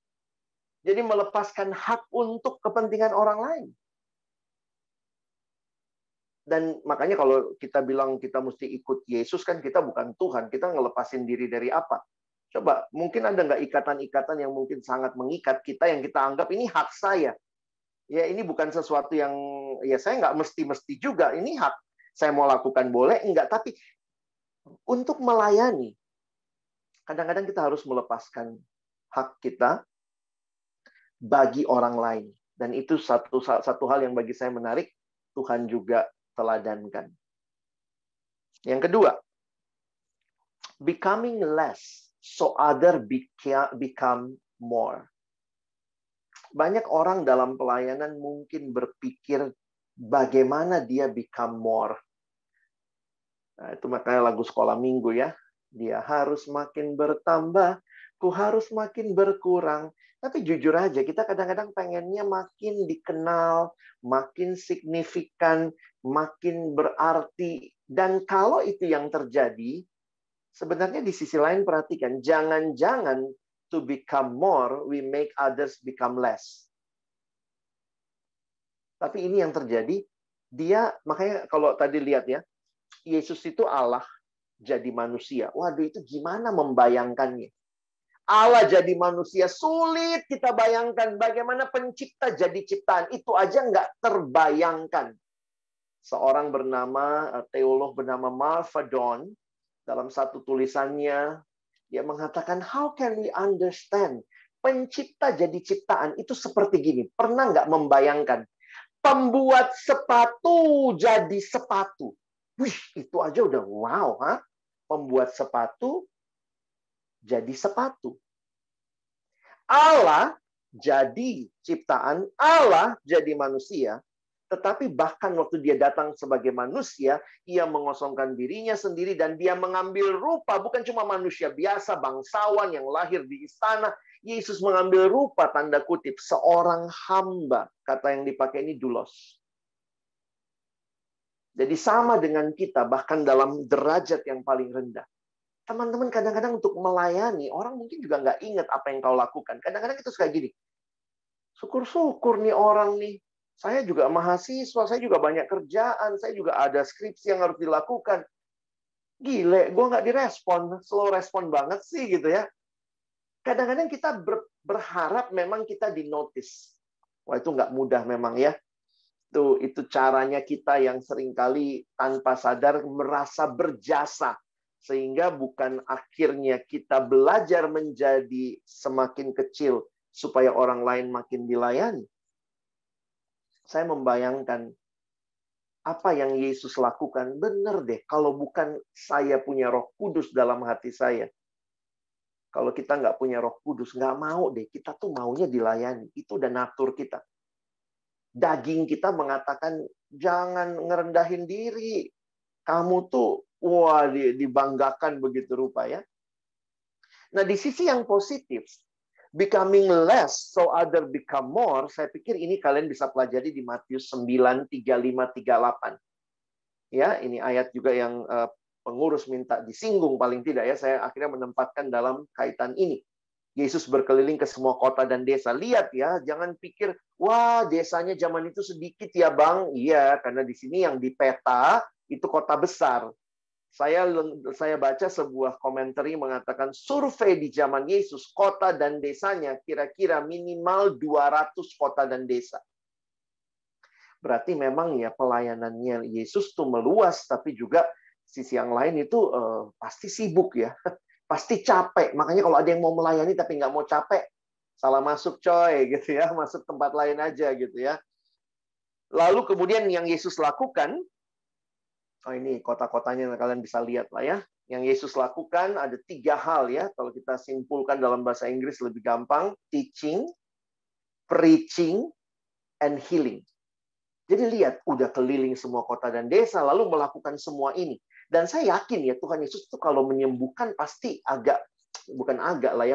Jadi melepaskan hak untuk kepentingan orang lain. Dan makanya kalau kita bilang kita mesti ikut Yesus, kan kita bukan Tuhan. Kita ngelepasin diri dari apa? Coba, mungkin ada nggak ikatan-ikatan yang mungkin sangat mengikat kita, yang kita anggap ini hak saya. Ya, ini bukan sesuatu yang, ya saya nggak mesti-mesti juga. Ini hak. Saya mau lakukan boleh, enggak. Tapi untuk melayani, kadang-kadang kita harus melepaskan hak kita bagi orang lain. Dan itu satu hal yang bagi saya menarik, Tuhan juga teladankan. Yang kedua, becoming less so other become more. Banyak orang dalam pelayanan mungkin berpikir bagaimana dia become more. Nah, itu makanya lagu sekolah minggu ya. Dia harus makin bertambah, ku harus makin berkurang. Tapi jujur aja, kita kadang-kadang pengennya makin dikenal, makin signifikan, makin berarti. Dan kalau itu yang terjadi, sebenarnya di sisi lain perhatikan, jangan-jangan to become more, we make others become less. Tapi ini yang terjadi, dia, makanya kalau tadi lihat ya, Yesus itu Allah jadi manusia. Waduh, itu gimana membayangkannya? Allah jadi manusia, sulit kita bayangkan bagaimana pencipta jadi ciptaan. Itu aja nggak terbayangkan. Seorang teolog bernama Malvadon, dalam satu tulisannya, dia mengatakan, how can we understand? Pencipta jadi ciptaan itu seperti gini. Pernah nggak membayangkan? Pembuat sepatu jadi sepatu. Wih, itu aja udah wow, ha? Pembuat sepatu jadi sepatu. Allah jadi ciptaan, Allah jadi manusia, tetapi bahkan waktu dia datang sebagai manusia, ia mengosongkan dirinya sendiri dan dia mengambil rupa, bukan cuma manusia biasa, bangsawan yang lahir di istana. Yesus mengambil rupa, tanda kutip, seorang hamba. Kata yang dipakai ini doulos. Jadi sama dengan kita, bahkan dalam derajat yang paling rendah. Teman-teman, kadang-kadang untuk melayani, orang mungkin juga nggak ingat apa yang kau lakukan. Kadang-kadang kita suka gini, syukur-syukur nih orang nih. Saya juga mahasiswa, saya juga banyak kerjaan, saya juga ada skripsi yang harus dilakukan. Gile, gue nggak direspon, slow respon banget sih gitu ya. Kadang-kadang kita berharap memang kita dinotis. Wah, itu nggak mudah memang ya. Itu caranya kita yang seringkali tanpa sadar merasa berjasa. Sehingga bukan akhirnya kita belajar menjadi semakin kecil supaya orang lain makin dilayani. Saya membayangkan apa yang Yesus lakukan. Benar deh, kalau bukan saya punya Roh Kudus dalam hati saya. Kalau kita nggak punya Roh Kudus, nggak mau deh. Kita tuh maunya dilayani. Itu udah natur kita. Daging kita mengatakan, jangan ngerendahin diri. Kamu tuh, wah, dibanggakan begitu rupa ya. Nah, di sisi yang positif, becoming less so other become more, saya pikir ini kalian bisa pelajari di Matius 9, 35, 38. Ya, ini ayat juga yang pengurus minta disinggung paling tidak ya. Saya akhirnya menempatkan dalam kaitan ini. Yesus berkeliling ke semua kota dan desa. Lihat ya, jangan pikir, wah desanya zaman itu sedikit ya Bang. Iya, karena di sini yang di peta itu kota besar. Saya baca sebuah komentari mengatakan survei di zaman Yesus, kota dan desanya kira-kira minimal 200 kota dan desa. Berarti memang ya pelayanannya Yesus tuh meluas, tapi juga sisi yang lain itu pasti sibuk ya. Pasti capek. Makanya kalau ada yang mau melayani tapi nggak mau capek, salah masuk coy gitu ya, masuk tempat lain aja gitu ya. Lalu kemudian yang Yesus lakukan, oh ini kota-kotanya kalian bisa lihat lah ya. Yang Yesus lakukan ada 3 hal ya. Kalau kita simpulkan dalam bahasa Inggris lebih gampang, teaching, preaching, and healing. Jadi lihat, udah keliling semua kota dan desa, lalu melakukan semua ini. Dan saya yakin ya, Tuhan Yesus itu kalau menyembuhkan pasti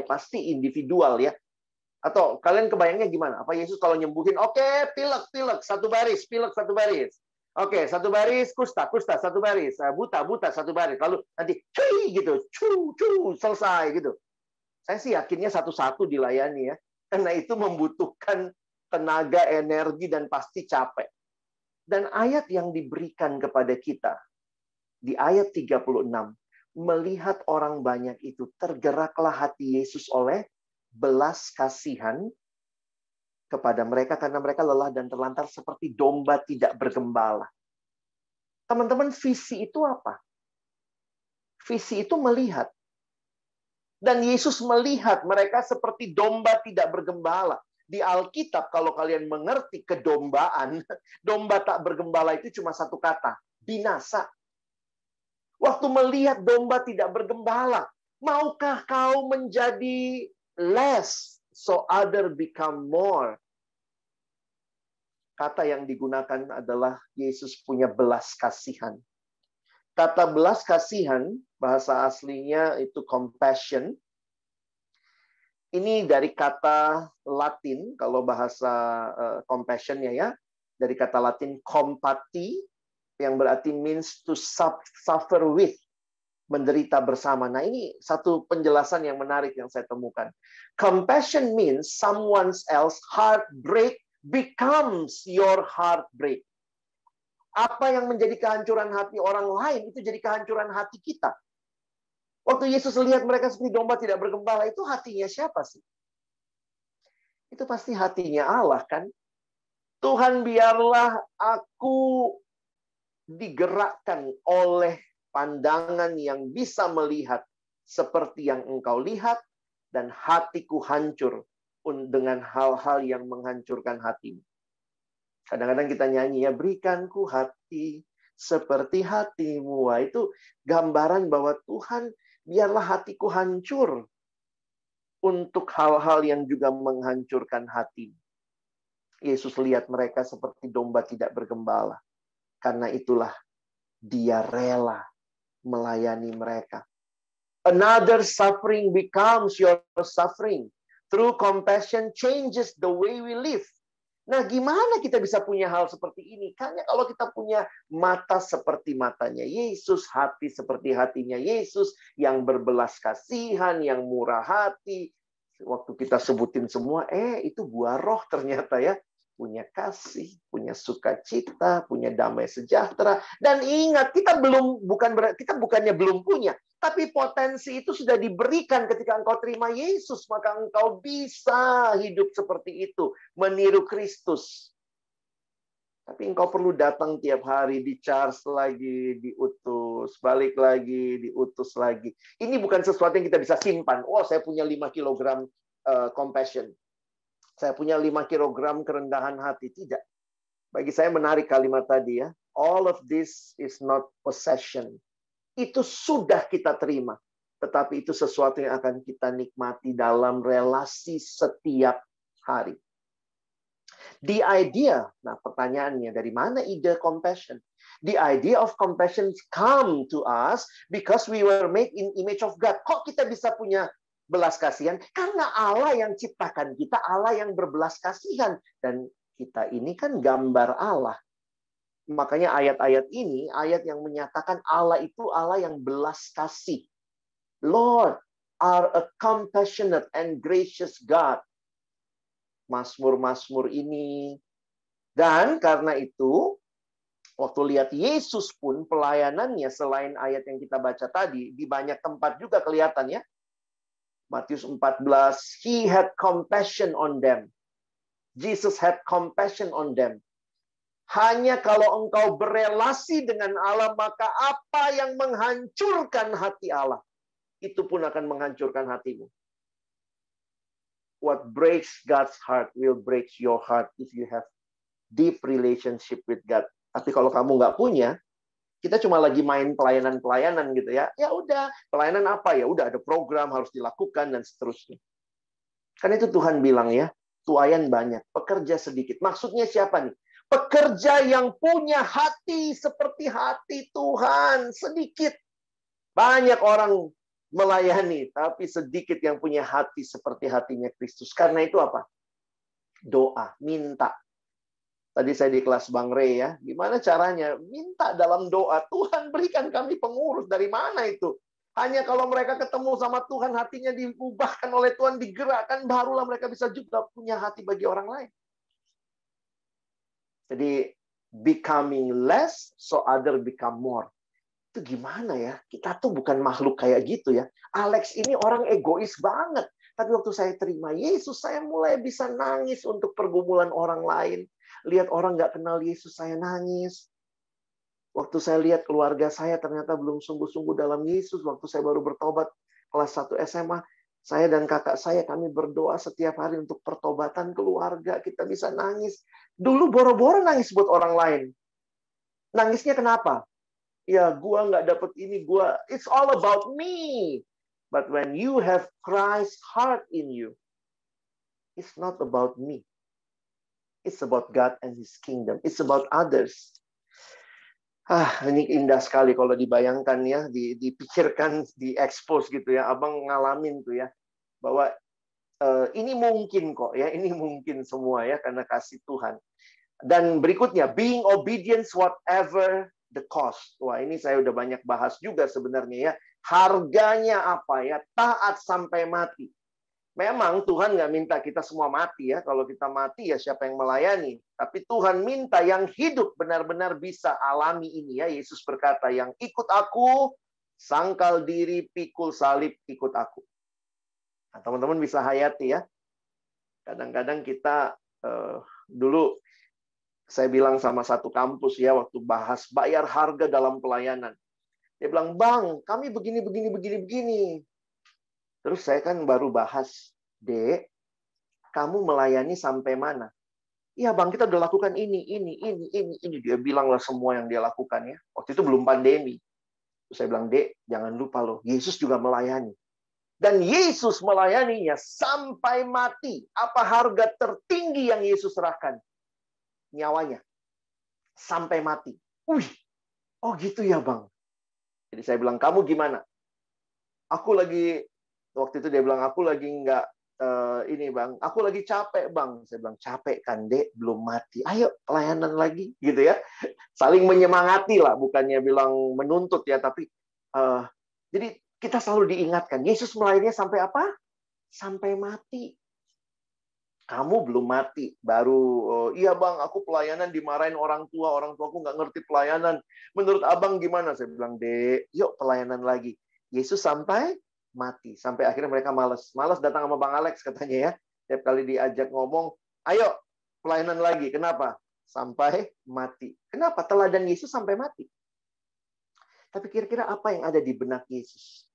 pasti individual ya. Atau kalian kebayangnya gimana? Apa Yesus kalau nyembuhin, oke, pilek, satu baris, pilek, satu baris. Oke, satu baris, kusta, satu baris. Buta, satu baris. Lalu nanti, cuy, gitu. Selesai, gitu. Saya sih yakinnya satu-satu dilayani ya. Karena itu membutuhkan tenaga, energi, dan pasti capek. Dan ayat yang diberikan kepada kita, di ayat 36, melihat orang banyak itu, tergeraklah hati Yesus oleh belas kasihan kepada mereka karena mereka lelah dan terlantar seperti domba tidak bergembala. Teman-teman, visi itu apa? Visi itu melihat. Dan Yesus melihat mereka seperti domba tidak bergembala. Di Alkitab, kalau kalian mengerti kedombaan, domba tak bergembala itu cuma satu kata, binasa. Waktu melihat domba tidak bergembala, maukah kau menjadi less so other become more? Kata yang digunakan adalah Yesus punya belas kasihan. Kata belas kasihan, bahasa aslinya itu compassion. Ini dari kata Latin, kalau bahasa compassion ya, dari kata Latin compati, yang berarti means to suffer with, menderita bersama. Nah, ini satu penjelasan yang menarik yang saya temukan. Compassion means someone else heartbreak becomes your heartbreak. Apa yang menjadi kehancuran hati orang lain, itu jadi kehancuran hati kita. Waktu Yesus lihat mereka seperti domba tidak bergembala, itu hatinya siapa sih? Itu pasti hatinya Allah, kan? Tuhan, biarlah aku digerakkan oleh pandangan yang bisa melihat seperti yang Engkau lihat, dan hatiku hancur dengan hal-hal yang menghancurkan hatimu. Kadang-kadang kita nyanyi ya, berikanku hati seperti hatimu. Wah, itu gambaran bahwa Tuhan, biarlah hatiku hancur untuk hal-hal yang juga menghancurkan hatimu. Yesus lihat mereka seperti domba tidak bergembala. Karena itulah Dia rela melayani mereka. Another suffering becomes your suffering. True compassion changes the way we live. Nah, gimana kita bisa punya hal seperti ini? Karena kalau kita punya mata seperti matanya Yesus, hati seperti hatinya Yesus, yang berbelas kasihan, yang murah hati. Waktu kita sebutin semua, itu buah roh ternyata ya. Punya kasih, punya sukacita, punya damai sejahtera. Dan ingat, kita bukannya belum punya, tapi potensi itu sudah diberikan ketika engkau terima Yesus, maka engkau bisa hidup seperti itu, meniru Kristus. Tapi engkau perlu datang tiap hari, di-charge lagi, diutus, balik lagi, diutus lagi. Ini bukan sesuatu yang kita bisa simpan. Oh, saya punya 5 kilogram compassion. Saya punya 5 kilogram kerendahan hati. Tidak. Bagi saya menarik kalimat tadi ya. All of this is not possession. Itu sudah kita terima. Tetapi itu sesuatu yang akan kita nikmati dalam relasi setiap hari. The idea, nah pertanyaannya, dari mana ide compassion? The idea of compassion come to us because we were made in image of God. Kok kita bisa punya belas kasihan? Karena Allah yang ciptakan kita, Allah yang berbelas kasihan. Dan kita ini kan gambar Allah. Makanya ayat-ayat ini, ayat yang menyatakan Allah itu Allah yang belas kasih. Lord are a compassionate and gracious God. Mazmur-mazmur ini. Dan karena itu, waktu lihat Yesus pun pelayanannya selain ayat yang kita baca tadi, di banyak tempat juga kelihatan ya. Matius 14, He had compassion on them. Jesus had compassion on them. Hanya kalau engkau berelasi dengan Allah, maka apa yang menghancurkan hati Allah, itu pun akan menghancurkan hatimu. What breaks God's heart will break your heart if you have deep relationship with God. Tapi kalau kamu nggak punya, kita cuma lagi main pelayanan-pelayanan gitu ya. Ya udah, pelayanan apa ya? Udah ada program harus dilakukan dan seterusnya. Kan itu Tuhan bilang ya, tuayan banyak, pekerja sedikit. Maksudnya siapa nih? Pekerja yang punya hati seperti hati Tuhan sedikit. Banyak orang melayani, tapi sedikit yang punya hati seperti hatinya Kristus. Karena itu apa? Doa, minta. Tadi saya di kelas Bang Rey ya. Gimana caranya? Minta dalam doa, Tuhan berikan kami pengurus. Dari mana itu? Hanya kalau mereka ketemu sama Tuhan, hatinya diubahkan oleh Tuhan, digerakkan, barulah mereka bisa juga punya hati bagi orang lain. Jadi, becoming less, so other become more. Itu gimana ya? Kita tuh bukan makhluk kayak gitu ya. Alex ini orang egois banget. Tapi waktu saya terima Yesus, saya mulai bisa nangis untuk pergumulan orang lain. Lihat orang nggak kenal Yesus, saya nangis. Waktu saya lihat keluarga saya ternyata belum sungguh-sungguh dalam Yesus. Waktu saya baru bertobat kelas 1 SMA, saya dan kakak saya, kami berdoa setiap hari untuk pertobatan keluarga. Kita bisa nangis. Dulu boro-boro nangis buat orang lain. Nangisnya kenapa? Ya, gua nggak dapet ini, it's all about me. But when you have Christ's heart in you, it's not about me. It's about God and His kingdom. It's about others. Ini indah sekali kalau dibayangkan ya, dipikirkan, diekspos gitu ya. Abang ngalamin tuh ya, bahwa ini mungkin kok ya, ini mungkin semua ya, karena kasih Tuhan. Dan berikutnya, being obedience whatever the cost. Wah, ini saya udah banyak bahas juga sebenarnya ya. Harganya apa ya? Taat sampai mati. Memang Tuhan nggak minta kita semua mati ya. Kalau kita mati ya siapa yang melayani. Tapi Tuhan minta yang hidup benar-benar bisa alami ini ya. Yesus berkata, yang ikut aku, sangkal diri, pikul salib, ikut aku. Nah, teman-teman bisa hayati ya. Kadang-kadang kita dulu saya bilang sama satu kampus ya, waktu bahas bayar harga dalam pelayanan. Dia bilang, Bang, kami begini. Terus saya kan baru bahas, Dek, kamu melayani sampai mana? Iya Bang, kita udah lakukan ini. Dia bilang lah semua yang dia lakukan ya. Waktu itu belum pandemi. Terus saya bilang, Dek, jangan lupa loh, Yesus juga melayani. Dan Yesus melayaninya sampai mati. Apa harga tertinggi yang Yesus serahkan? Nyawanya. Sampai mati. Oh gitu ya Bang. Jadi saya bilang, kamu gimana? Waktu itu dia bilang, aku lagi nggak ini Bang, aku lagi capek Bang. Saya bilang, capek kan Dek, belum mati. Ayo pelayanan lagi, gitu ya. Saling menyemangati lah, bukannya bilang menuntut ya, tapi jadi kita selalu diingatkan, Yesus melayaninya sampai apa? Sampai mati. Kamu belum mati, baru iya Bang, aku pelayanan dimarahin orang tuaku nggak ngerti pelayanan. Menurut Abang gimana? Saya bilang, Dek, yuk pelayanan lagi. Yesus sampai mati. Sampai akhirnya mereka malas datang sama Bang Alex katanya ya. Tiap kali diajak ngomong, ayo pelayanan lagi. Kenapa? Sampai mati. Kenapa? Teladan Yesus sampai mati. Tapi kira-kira apa yang ada di benak Yesus?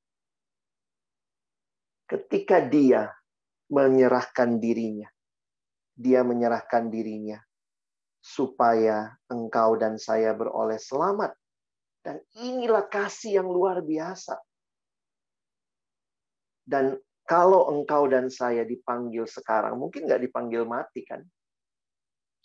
Ketika dia menyerahkan dirinya. Dia menyerahkan dirinya supaya engkau dan saya beroleh selamat. Dan inilah kasih yang luar biasa. Dan kalau engkau dan saya dipanggil sekarang, mungkin nggak dipanggil mati kan?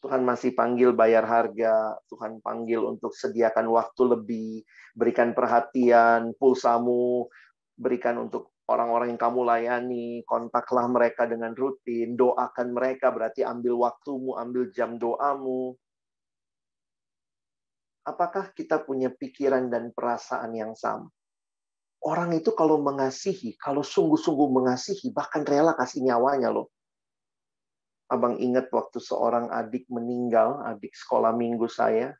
Tuhan masih panggil bayar harga, Tuhan panggil untuk sediakan waktu lebih, berikan perhatian, pulsamu, berikan untuk orang-orang yang kamu layani, kontaklah mereka dengan rutin, doakan mereka, berarti ambil waktumu, ambil jam doamu. Apakah kita punya pikiran dan perasaan yang sama? Orang itu kalau mengasihi, kalau sungguh-sungguh mengasihi, bahkan rela kasih nyawanya loh. Abang ingat waktu seorang adik meninggal, adik sekolah minggu saya,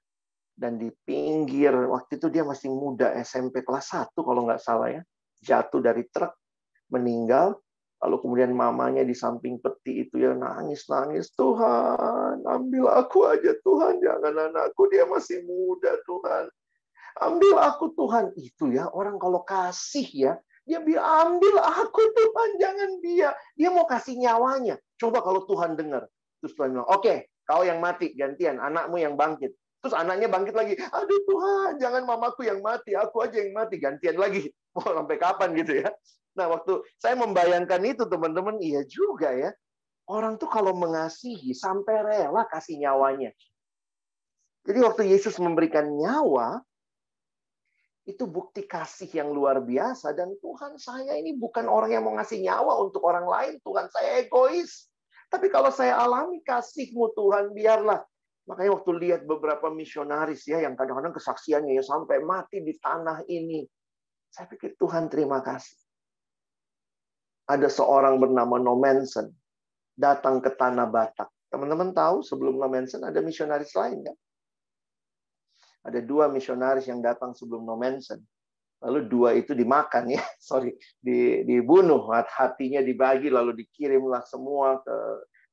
dan di pinggir, waktu itu dia masih muda, SMP kelas 1 kalau nggak salah ya, jatuh dari truk, meninggal, lalu kemudian mamanya di samping peti itu ya nangis-nangis, Tuhan, ambil aku aja Tuhan, jangan anakku, dia masih muda Tuhan. Ambil aku Tuhan. Itu ya, orang kalau kasih ya, dia bilang, ambil aku Tuhan, jangan dia. Dia mau kasih nyawanya. Coba kalau Tuhan dengar. Terus Tuhan bilang, oke, kau yang mati, gantian, anakmu yang bangkit. Terus anaknya bangkit lagi, aduh Tuhan, jangan mamaku yang mati, aku aja yang mati, gantian lagi. Mau sampai kapan gitu ya. Nah, waktu saya membayangkan itu, teman-teman, iya juga ya. Orang tuh kalau mengasihi, sampai rela kasih nyawanya. Jadi waktu Yesus memberikan nyawa, itu bukti kasih yang luar biasa. Dan Tuhan, saya ini bukan orang yang mau ngasih nyawa untuk orang lain. Tuhan, saya egois. Tapi kalau saya alami kasih-Mu Tuhan, biarlah Makanya waktu lihat beberapa misionaris ya, yang kadang-kadang kesaksiannya ya sampai mati di tanah ini. Saya pikir, Tuhan terima kasih. Ada seorang bernama Nommensen datang ke tanah Batak. Teman-teman tahu sebelum Nommensen ada misionaris lain kan? Ada 2 misionaris yang datang sebelum Nommensen. Lalu 2 itu dimakan ya, dibunuh, hatinya dibagi lalu dikirimlah semua ke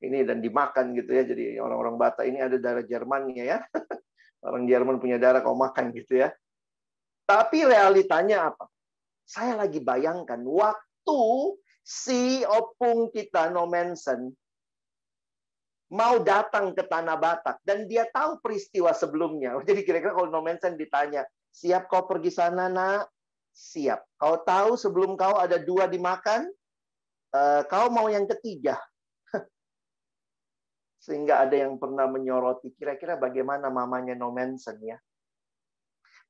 ini dan dimakan gitu ya. Jadi orang-orang Batak ini ada darah Jermannya ya. Orang Jerman punya darah kau makan gitu ya. Tapi realitanya apa? Saya lagi bayangkan waktu si opung kita Nommensen mau datang ke tanah Batak dan dia tahu peristiwa sebelumnya. Jadi kira-kira kalau Nommensen ditanya, siap kau pergi sana nak? Siap. Kau tahu sebelum kau ada 2 dimakan, kau mau yang ketiga. Sehingga ada yang pernah menyoroti, kira-kira bagaimana mamanya Nommensen ya.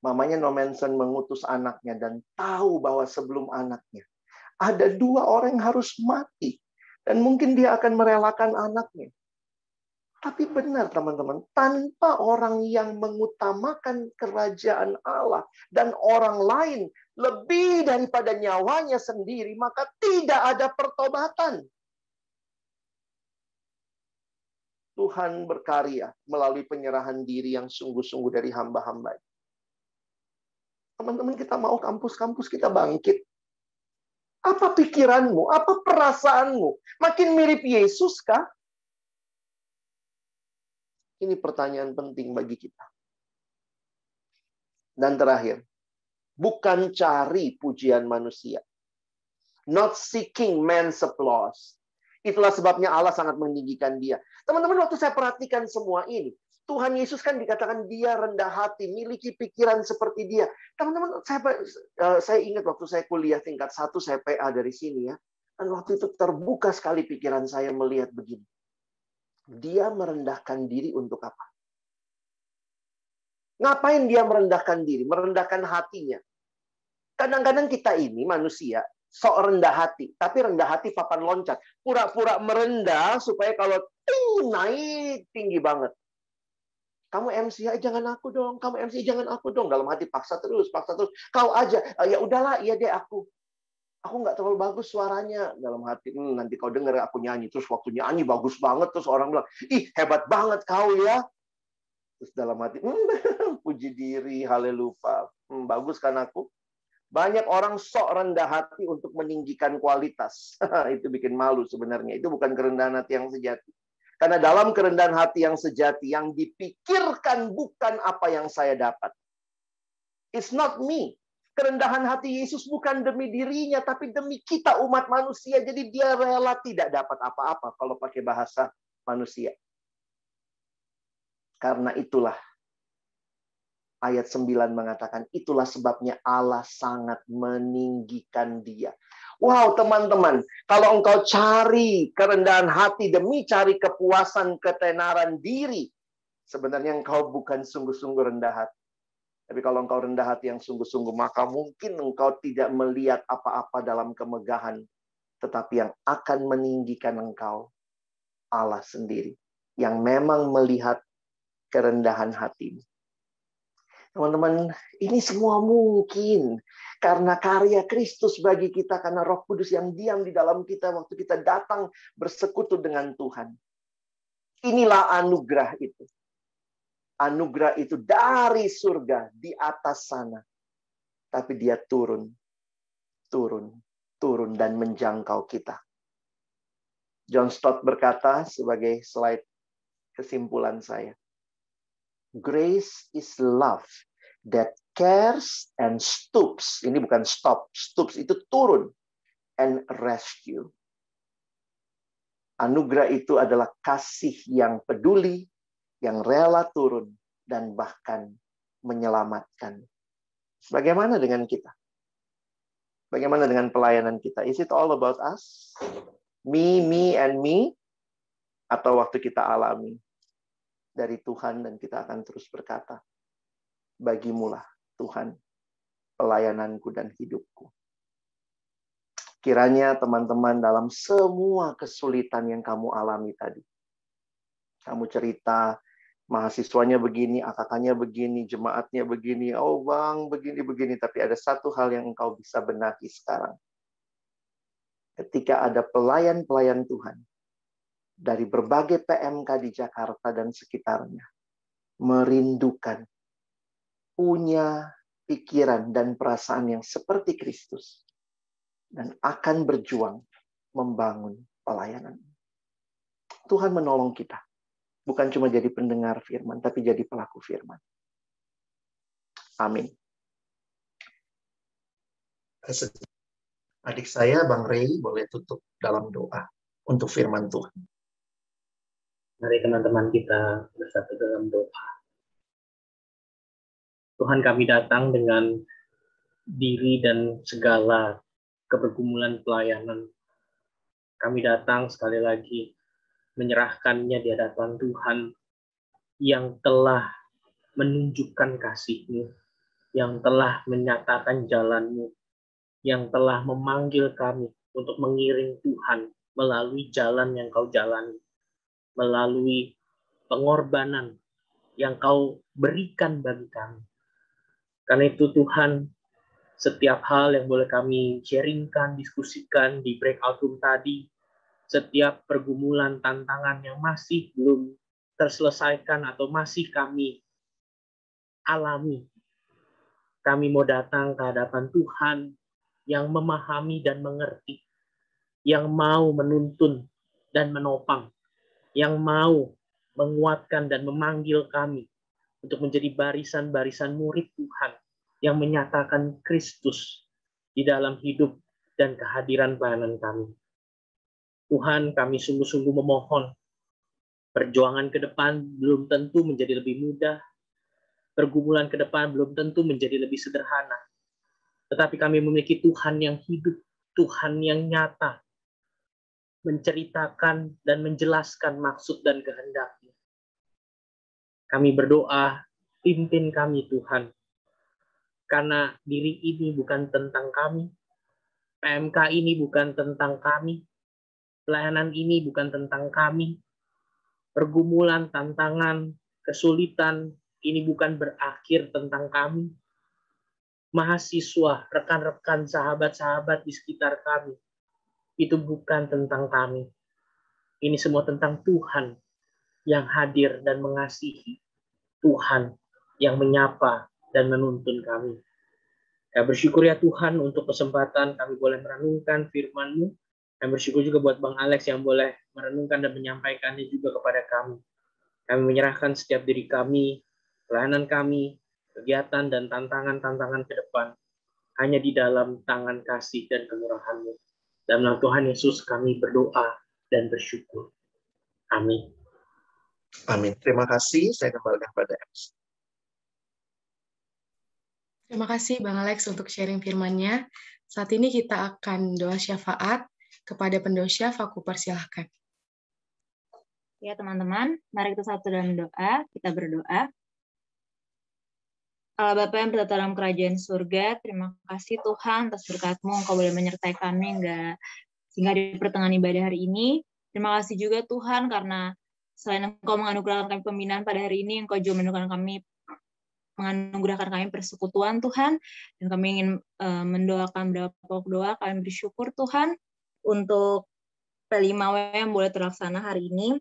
Mamanya Nommensen mengutus anaknya dan tahu bahwa sebelum anaknya ada 2 orang yang harus mati. Dan mungkin dia akan merelakan anaknya. Tapi benar teman-teman, tanpa orang yang mengutamakan kerajaan Allah dan orang lain lebih daripada nyawanya sendiri, maka tidak ada pertobatan. Tuhan berkarya melalui penyerahan diri yang sungguh-sungguh dari hamba-hamba. Teman-teman, kita mau kampus-kampus kita bangkit. Apa pikiranmu? Apa perasaanmu? Makin mirip Yesus kah? Ini pertanyaan penting bagi kita. Dan terakhir, bukan cari pujian manusia. Not seeking man's applause. Itulah sebabnya Allah sangat meninggikan dia. Teman-teman, waktu saya perhatikan semua ini, Tuhan Yesus kan dikatakan dia rendah hati, miliki pikiran seperti dia. Teman-teman, saya ingat waktu saya kuliah tingkat 1, saya PA dari sini ya. Dan waktu itu terbuka sekali pikiran saya melihat begini. Dia merendahkan diri untuk apa? Ngapain dia merendahkan diri? Merendahkan hatinya. Kadang-kadang kita ini manusia sok rendah hati, tapi rendah hati papan loncat. Pura-pura merendah supaya kalau naik tinggi banget. Kamu MC jangan aku dong, kamu MC jangan aku dong. Dalam hati paksa terus. Kau aja, ya udahlah, iya deh aku. Aku nggak terlalu bagus suaranya. Dalam hati, nanti kau dengar aku nyanyi. Terus waktu nyanyi bagus banget. Terus orang bilang, ih hebat banget kau ya. Terus dalam hati, puji diri, haleluya. Bagus kan aku? Banyak orang sok rendah hati untuk meninggikan kualitas. Itu bikin malu sebenarnya. Itu bukan kerendahan hati yang sejati. Karena dalam kerendahan hati yang sejati, yang dipikirkan bukan apa yang saya dapat. It's not me. Kerendahan hati Yesus bukan demi dirinya, tapi demi kita umat manusia. Jadi dia rela tidak dapat apa-apa kalau pakai bahasa manusia. Karena itulah, ayat 9 mengatakan, itulah sebabnya Allah sangat meninggikan dia. Wow teman-teman, kalau engkau cari kerendahan hati demi cari kepuasan, ketenaran diri, sebenarnya engkau bukan sungguh-sungguh rendah hati. Tapi kalau engkau rendah hati yang sungguh-sungguh, maka mungkin engkau tidak melihat apa-apa dalam kemegahan. Tetapi yang akan meninggikan engkau, Allah sendiri. Yang memang melihat kerendahan hatimu. Teman-teman, ini semua mungkin. Karena karya Kristus bagi kita. Karena Roh Kudus yang diam di dalam kita waktu kita datang bersekutu dengan Tuhan. Inilah anugerah itu. Anugerah itu dari surga di atas sana. Tapi dia turun dan menjangkau kita. John Stott berkata sebagai slide kesimpulan saya. Grace is love that cares and stoops. Ini bukan stop. Stoops itu turun. And rescue. Anugerah itu adalah kasih yang peduli, yang rela turun, dan bahkan menyelamatkan. Bagaimana dengan kita? Bagaimana dengan pelayanan kita? Is it all about us? Me, and me? Atau waktu kita alami dari Tuhan dan kita akan terus berkata, bagimulah Tuhan, pelayananku dan hidupku. Kiranya teman-teman dalam semua kesulitan yang kamu alami tadi, kamu cerita Mahasiswanya begini, AKK-nya begini, jemaatnya begini. Oh Bang, begini-begini. Tapi ada satu hal yang engkau bisa benahi sekarang. Ketika ada pelayan-pelayan Tuhan dari berbagai PMK di Jakarta dan sekitarnya, merindukan, punya pikiran dan perasaan yang seperti Kristus, dan akan berjuang membangun pelayanan. Tuhan menolong kita. Bukan cuma jadi pendengar firman, tapi jadi pelaku firman. Amin. Adik saya, Bang Ray, boleh tutup dalam doa untuk firman Tuhan. Mari teman-teman kita bersatu dalam doa. Tuhan, kami datang dengan diri dan segala kebergumulan pelayanan. Kami datang sekali lagi menyerahkannya di hadapan Tuhan yang telah menunjukkan kasih-Mu, yang telah menyatakan jalan-Mu, yang telah memanggil kami untuk mengiring Tuhan melalui jalan yang Kau jalani, melalui pengorbanan yang Kau berikan bagi kami. Karena itu Tuhan, setiap hal yang boleh kami sharingkan, diskusikan di breakout room tadi, setiap pergumulan, tantangan yang masih belum terselesaikan atau masih kami alami, kami mau datang ke hadapan Tuhan yang memahami dan mengerti, yang mau menuntun dan menopang, yang mau menguatkan dan memanggil kami untuk menjadi barisan-barisan murid Tuhan yang menyatakan Kristus di dalam hidup dan kehadiran pelayanan kami. Tuhan, kami sungguh-sungguh memohon, perjuangan ke depan belum tentu menjadi lebih mudah, pergumulan ke depan belum tentu menjadi lebih sederhana, tetapi kami memiliki Tuhan yang hidup, Tuhan yang nyata, menceritakan dan menjelaskan maksud dan kehendak-Nya. Kami berdoa, pimpin kami Tuhan, karena diri ini bukan tentang kami, PMK ini bukan tentang kami, pelayanan ini bukan tentang kami, pergumulan, tantangan, kesulitan ini bukan berakhir tentang kami. Mahasiswa, rekan-rekan, sahabat-sahabat di sekitar kami, itu bukan tentang kami. Ini semua tentang Tuhan yang hadir dan mengasihi, Tuhan yang menyapa dan menuntun kami. Ya, bersyukur ya Tuhan untuk kesempatan kami boleh merenungkan firman-Mu. Dan bersyukur juga buat Bang Alex yang boleh merenungkan dan menyampaikannya juga kepada kami. Kami menyerahkan setiap diri kami, pelayanan kami, kegiatan dan tantangan-tantangan ke depan hanya di dalam tangan kasih dan kemurahan-Mu. Dalam nama Tuhan Yesus kami berdoa dan bersyukur. Amin. Amin. Terima kasih. Saya kembalikan pada MC. Terima kasih Bang Alex untuk sharing firman-Nya. Saat ini kita akan doa syafaat. Kepada pendoa syafaat, aku persilahkan. Ya teman-teman, mari kita satu dalam doa. Kita berdoa. Allah Bapa yang bertata dalam kerajaan surga, terima kasih Tuhan atas berkat-Mu, Engkau boleh menyertai kami sehingga di pertengahan ibadah hari ini. Terima kasih juga Tuhan karena selain Engkau menganugerahkan kami pembinaan pada hari ini, Engkau juga menganugerahkan kami persekutuan Tuhan, dan kami ingin mendoakan beberapa pokok doa. Kami bersyukur Tuhan untuk P5W yang boleh terlaksana hari ini.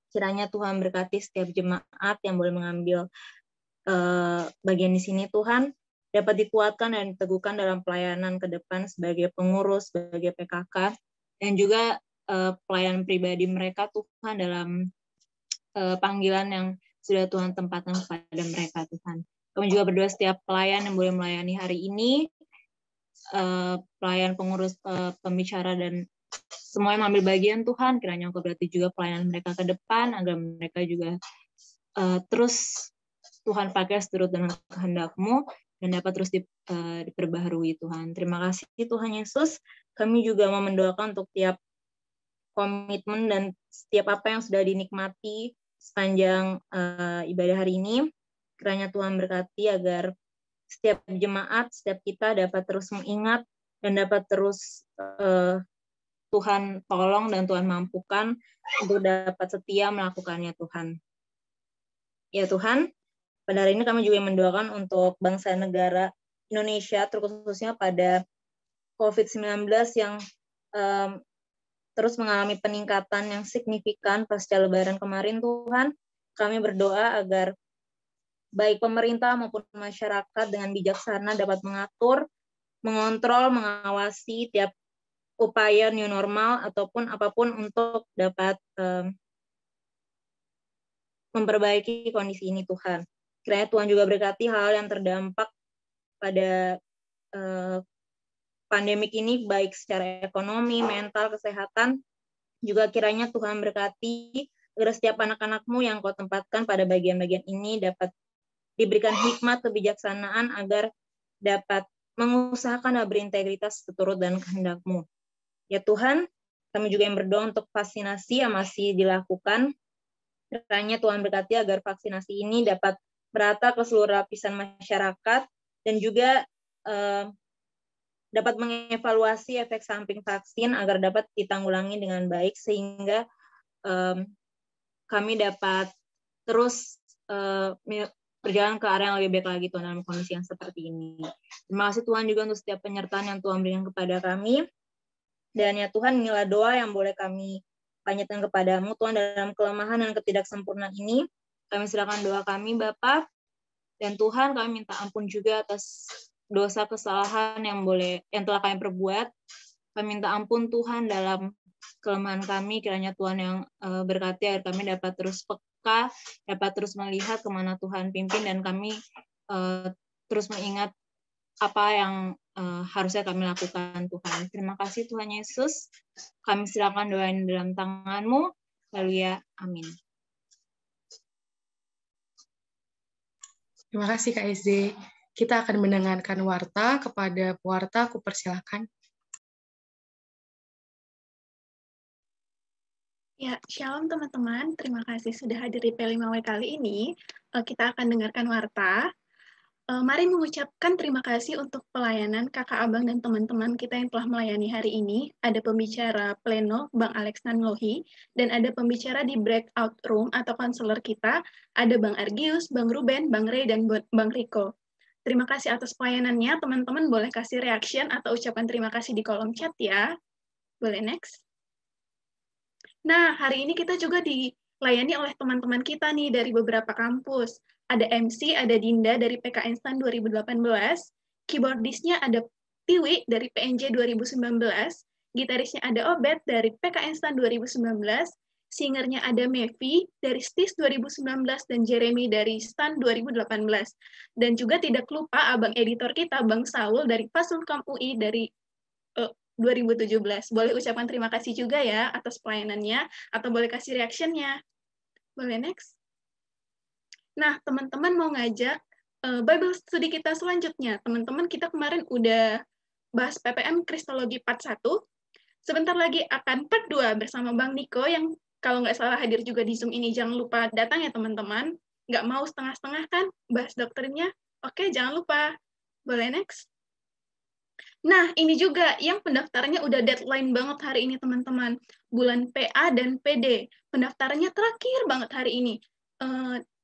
Kiranya Tuhan berkati setiap jemaat yang boleh mengambil bagian di sini Tuhan, dapat dikuatkan dan diteguhkan dalam pelayanan ke depan sebagai pengurus, sebagai PKK, dan juga pelayan pribadi mereka Tuhan dalam panggilan yang sudah Tuhan tempatkan kepada mereka Tuhan. Kami juga berdoa setiap pelayan yang boleh melayani hari ini, pelayan pengurus, pembicara, dan semua yang mengambil bagian Tuhan, kiranya Engkau berarti juga pelayanan mereka ke depan, agar mereka juga terus Tuhan pakai seturut dengan kehendak-Mu, dan dapat terus diperbaharui Tuhan. Terima kasih Tuhan Yesus. Kami juga mau mendoakan untuk tiap komitmen dan setiap apa yang sudah dinikmati sepanjang ibadah hari ini. Kiranya Tuhan berkati agar setiap jemaat, setiap kita dapat terus mengingat dan dapat terus Tuhan tolong dan Tuhan mampukan untuk dapat setia melakukannya Tuhan. Ya Tuhan, pada hari ini kami juga mendoakan untuk bangsa negara Indonesia, terkhususnya pada COVID-19 yang terus mengalami peningkatan yang signifikan pasca Lebaran kemarin, Tuhan. Kami berdoa agar baik pemerintah maupun masyarakat dengan bijaksana dapat mengatur, mengontrol, mengawasi tiap upaya new normal ataupun apapun untuk dapat memperbaiki kondisi ini, Tuhan. Kiranya Tuhan juga berkati hal yang terdampak pada pandemik ini, baik secara ekonomi, mental, kesehatan. Juga kiranya Tuhan berkati agar setiap anak-anak-Mu yang Kau tempatkan pada bagian-bagian ini dapat diberikan hikmat kebijaksanaan agar dapat mengusahakan dan berintegritas seturut dan kehendak-Mu. Ya Tuhan, kami juga yang berdoa untuk vaksinasi yang masih dilakukan. Kiranya Tuhan berkati agar vaksinasi ini dapat merata ke seluruh lapisan masyarakat dan juga dapat mengevaluasi efek samping vaksin agar dapat ditanggulangi dengan baik sehingga kami dapat terus berjalan ke arah yang lebih baik lagi Tuhan dalam kondisi yang seperti ini. Terima kasih Tuhan juga untuk setiap penyertaan yang Tuhan berikan kepada kami. Dan ya Tuhan, inilah doa yang boleh kami panjatkan kepadamu Tuhan dalam kelemahan dan ketidaksempurnaan ini. Kami serahkan doa kami Bapa. Dan Tuhan, kami minta ampun juga atas dosa kesalahan yang telah kami perbuat. Kami minta ampun Tuhan dalam kelemahan kami, kiranya Tuhan yang berkati agar kami dapat terus peka, dapat terus melihat kemana Tuhan pimpin, dan kami terus mengingat apa yang harusnya kami lakukan Tuhan. Terima kasih Tuhan Yesus. Kami serahkan doa ini dalam tangan-Mu. Haleluya. Amin. Terima kasih Kak SD. Kita akan mendengarkan warta. Kepada pewarta, aku persilakan. Ya, shalom teman-teman. Terima kasih sudah hadir di P5W kali ini. Kita akan dengarkan warta. Mari mengucapkan terima kasih untuk pelayanan kakak abang dan teman-teman kita yang telah melayani hari ini. Ada pembicara pleno, Bang Alex Nanlohi, dan ada pembicara di breakout room atau konselor kita, ada Bang Argius, Bang Ruben, Bang Ray, dan Bang Riko. Terima kasih atas pelayanannya. Teman-teman boleh kasih reaction atau ucapan terima kasih di kolom chat ya. Boleh next? Nah, hari ini kita juga dilayani oleh teman-teman kita nih dari beberapa kampus. Ada MC, ada Dinda dari PKN STAN 2018, keyboardisnya ada Tiwi dari PNJ 2019, gitarisnya ada Obet dari PKN STAN 2019, singernya ada Mevi dari STIS 2019, dan Jeremy dari STAN 2018. Dan juga tidak lupa abang editor kita, Bang Saul dari Fasulkam UI dari 2017. Boleh ucapan terima kasih juga ya atas pelayanannya, atau boleh kasih reaction-nya. Boleh next? Nah, teman-teman mau ngajak Bible Study kita selanjutnya. Teman-teman, kita kemarin udah bahas PPM Kristologi part 1. Sebentar lagi akan part 2 bersama Bang Niko yang kalau nggak salah hadir juga di Zoom ini. Jangan lupa datang ya teman-teman. Nggak mau setengah-setengah kan bahas doktrinnya? Oke, jangan lupa. Boleh next? Nah, ini juga yang pendaftarannya udah deadline banget hari ini, teman-teman. Bulan PA dan PD. Pendaftarannya terakhir banget hari ini.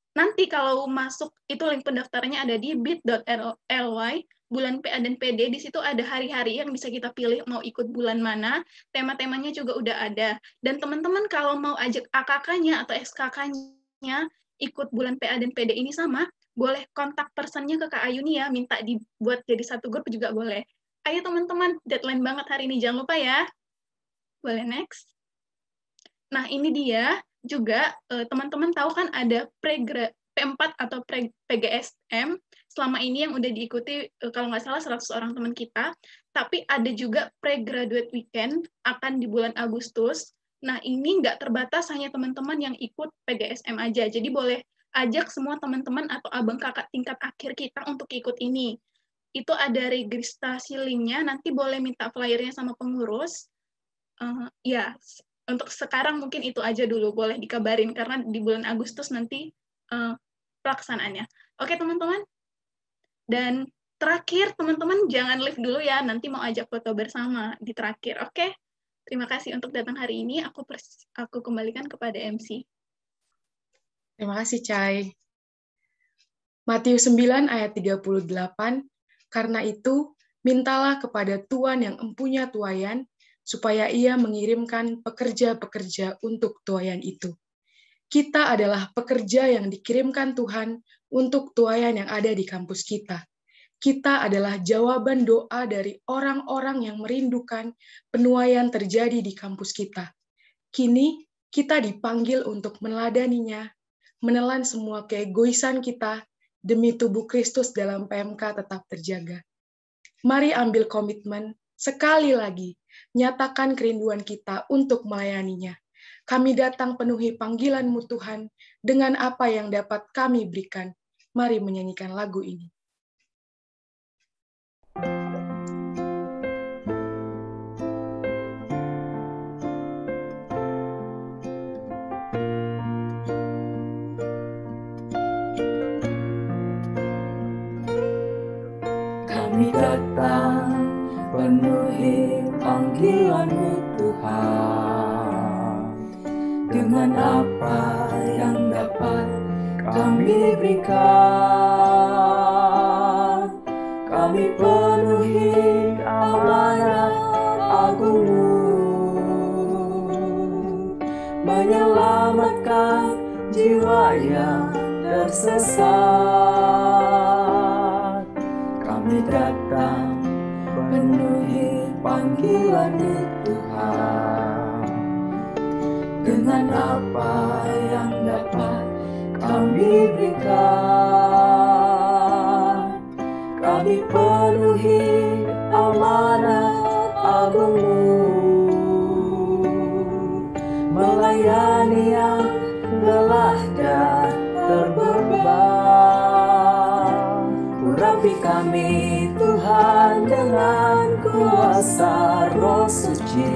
Nanti kalau masuk, itu link pendaftarannya ada di bit.ly, bulan PA dan PD. Di situ ada hari-hari yang bisa kita pilih mau ikut bulan mana. Tema-temanya juga udah ada. Dan teman-teman kalau mau ajak AKK-nya atau SKK-nya ikut bulan PA dan PD ini sama, boleh kontak personnya ke Kak Ayuni ya, minta dibuat jadi satu grup juga boleh. Ayo teman-teman, deadline banget hari ini, jangan lupa ya. Boleh next? Nah, ini dia juga, teman-teman tahu kan ada P4 atau PGSM, selama ini yang udah diikuti, kalau nggak salah 100 orang teman kita, tapi ada juga pre-graduate weekend, akan di bulan Agustus. Nah, ini nggak terbatas hanya teman-teman yang ikut PGSM aja, jadi boleh ajak semua teman-teman atau abang kakak tingkat akhir kita untuk ikut ini. Itu ada registrasi linknya, nanti boleh minta flyernya sama pengurus. Ya, untuk sekarang mungkin itu aja dulu, boleh dikabarin, karena di bulan Agustus nanti pelaksanaannya. Oke, teman-teman? Dan terakhir, teman-teman jangan leave dulu ya, nanti mau ajak foto bersama di terakhir, oke? Terima kasih untuk datang hari ini, aku kembalikan kepada MC. Terima kasih, Cai. Matius 9 ayat 38, karena itu, mintalah kepada Tuhan yang empunya tuaian, supaya ia mengirimkan pekerja-pekerja untuk tuaian itu. Kita adalah pekerja yang dikirimkan Tuhan untuk tuaian yang ada di kampus kita. Kita adalah jawaban doa dari orang-orang yang merindukan penuaian terjadi di kampus kita. Kini, kita dipanggil untuk meneladaninya, menelan semua keegoisan kita, demi tubuh Kristus dalam PMK tetap terjaga. Mari ambil komitmen, sekali lagi, nyatakan kerinduan kita untuk melayaninya. Kami datang penuhi panggilan-Mu Tuhan, dengan apa yang dapat kami berikan. Mari menyanyikan lagu ini. Kami datang penuhi panggilan-Mu Tuhan, dengan apa yang dapat kami berikan. Kami penuhi amanah agung-Mu, menyelamatkan jiwa yang tersesat. Kami datang penuhi panggilan-Mu Tuhan, dengan apa yang dapat kami berikan. Kami penuhi amanah agung-Mu, melayani yang lelah dan terbeban. Urapi kami Tuhan dengan kuasa Roh Suci,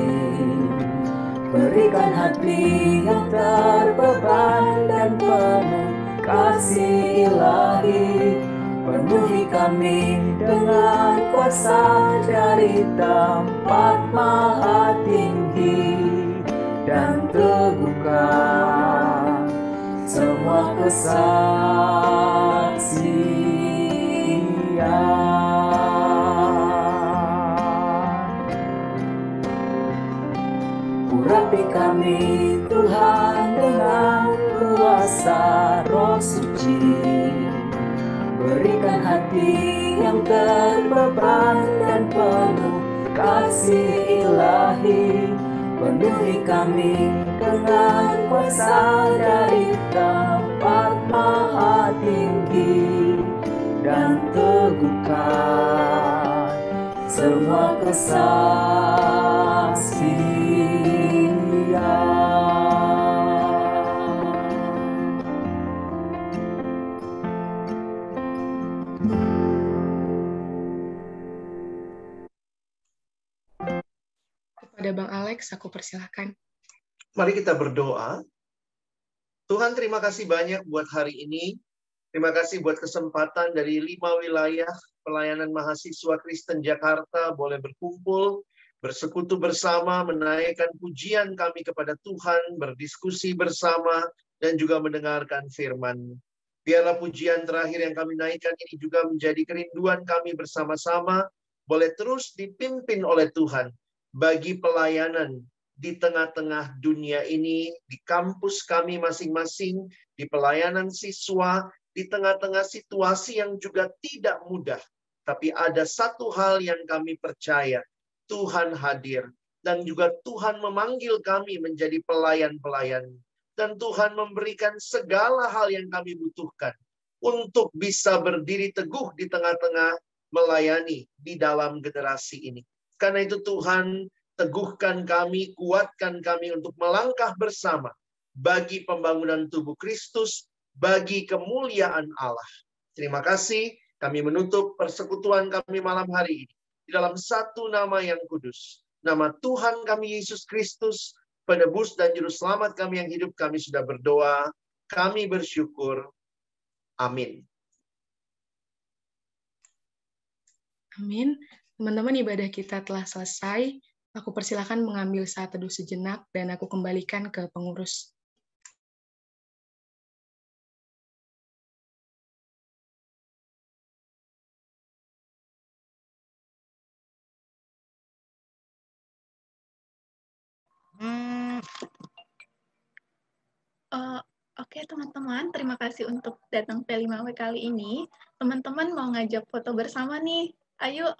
berikan hati yang terbeban dan penuh kasih ilahi. Penuhi kami dengan kuasa dari tempat maha tinggi, dan teguhkan semua kesaksian. Urapi kami Tuhan dengan kuasa Roh Suci, berikan hati yang terbeban dan penuh kasih ilahi. Penuhi kami dengan kuasa dari tempat maha tinggi, dan teguhkan semua kesaksian. Kepada Bang Alex, aku persilahkan. Mari kita berdoa. Tuhan, terima kasih banyak buat hari ini. Terima kasih buat kesempatan dari 5 wilayah pelayanan mahasiswa Kristen Jakarta boleh berkumpul, bersekutu bersama, menaikkan pujian kami kepada Tuhan, berdiskusi bersama, dan juga mendengarkan firman. Biarlah pujian terakhir yang kami naikkan ini juga menjadi kerinduan kami bersama-sama, boleh terus dipimpin oleh Tuhan bagi pelayanan di tengah-tengah dunia ini, di kampus kami masing-masing, di pelayanan siswa, di tengah-tengah situasi yang juga tidak mudah. Tapi ada satu hal yang kami percaya, Tuhan hadir. Dan juga Tuhan memanggil kami menjadi pelayan-pelayan. Dan Tuhan memberikan segala hal yang kami butuhkan untuk bisa berdiri teguh di tengah-tengah melayani di dalam generasi ini. Karena itu Tuhan, teguhkan kami, kuatkan kami untuk melangkah bersama bagi pembangunan tubuh Kristus, bagi kemuliaan Allah. Terima kasih, kami menutup persekutuan kami malam hari ini di dalam satu nama yang kudus. Nama Tuhan kami Yesus Kristus, penebus dan juru selamat kami yang hidup, kami sudah berdoa, kami bersyukur. Amin. Amin. Teman-teman, ibadah kita telah selesai. Aku persilakan mengambil saat teduh sejenak dan aku kembalikan ke pengurus. Oke teman-teman, terima kasih untuk datang P5W kali ini. Teman-teman mau ngajak foto bersama nih. Ayo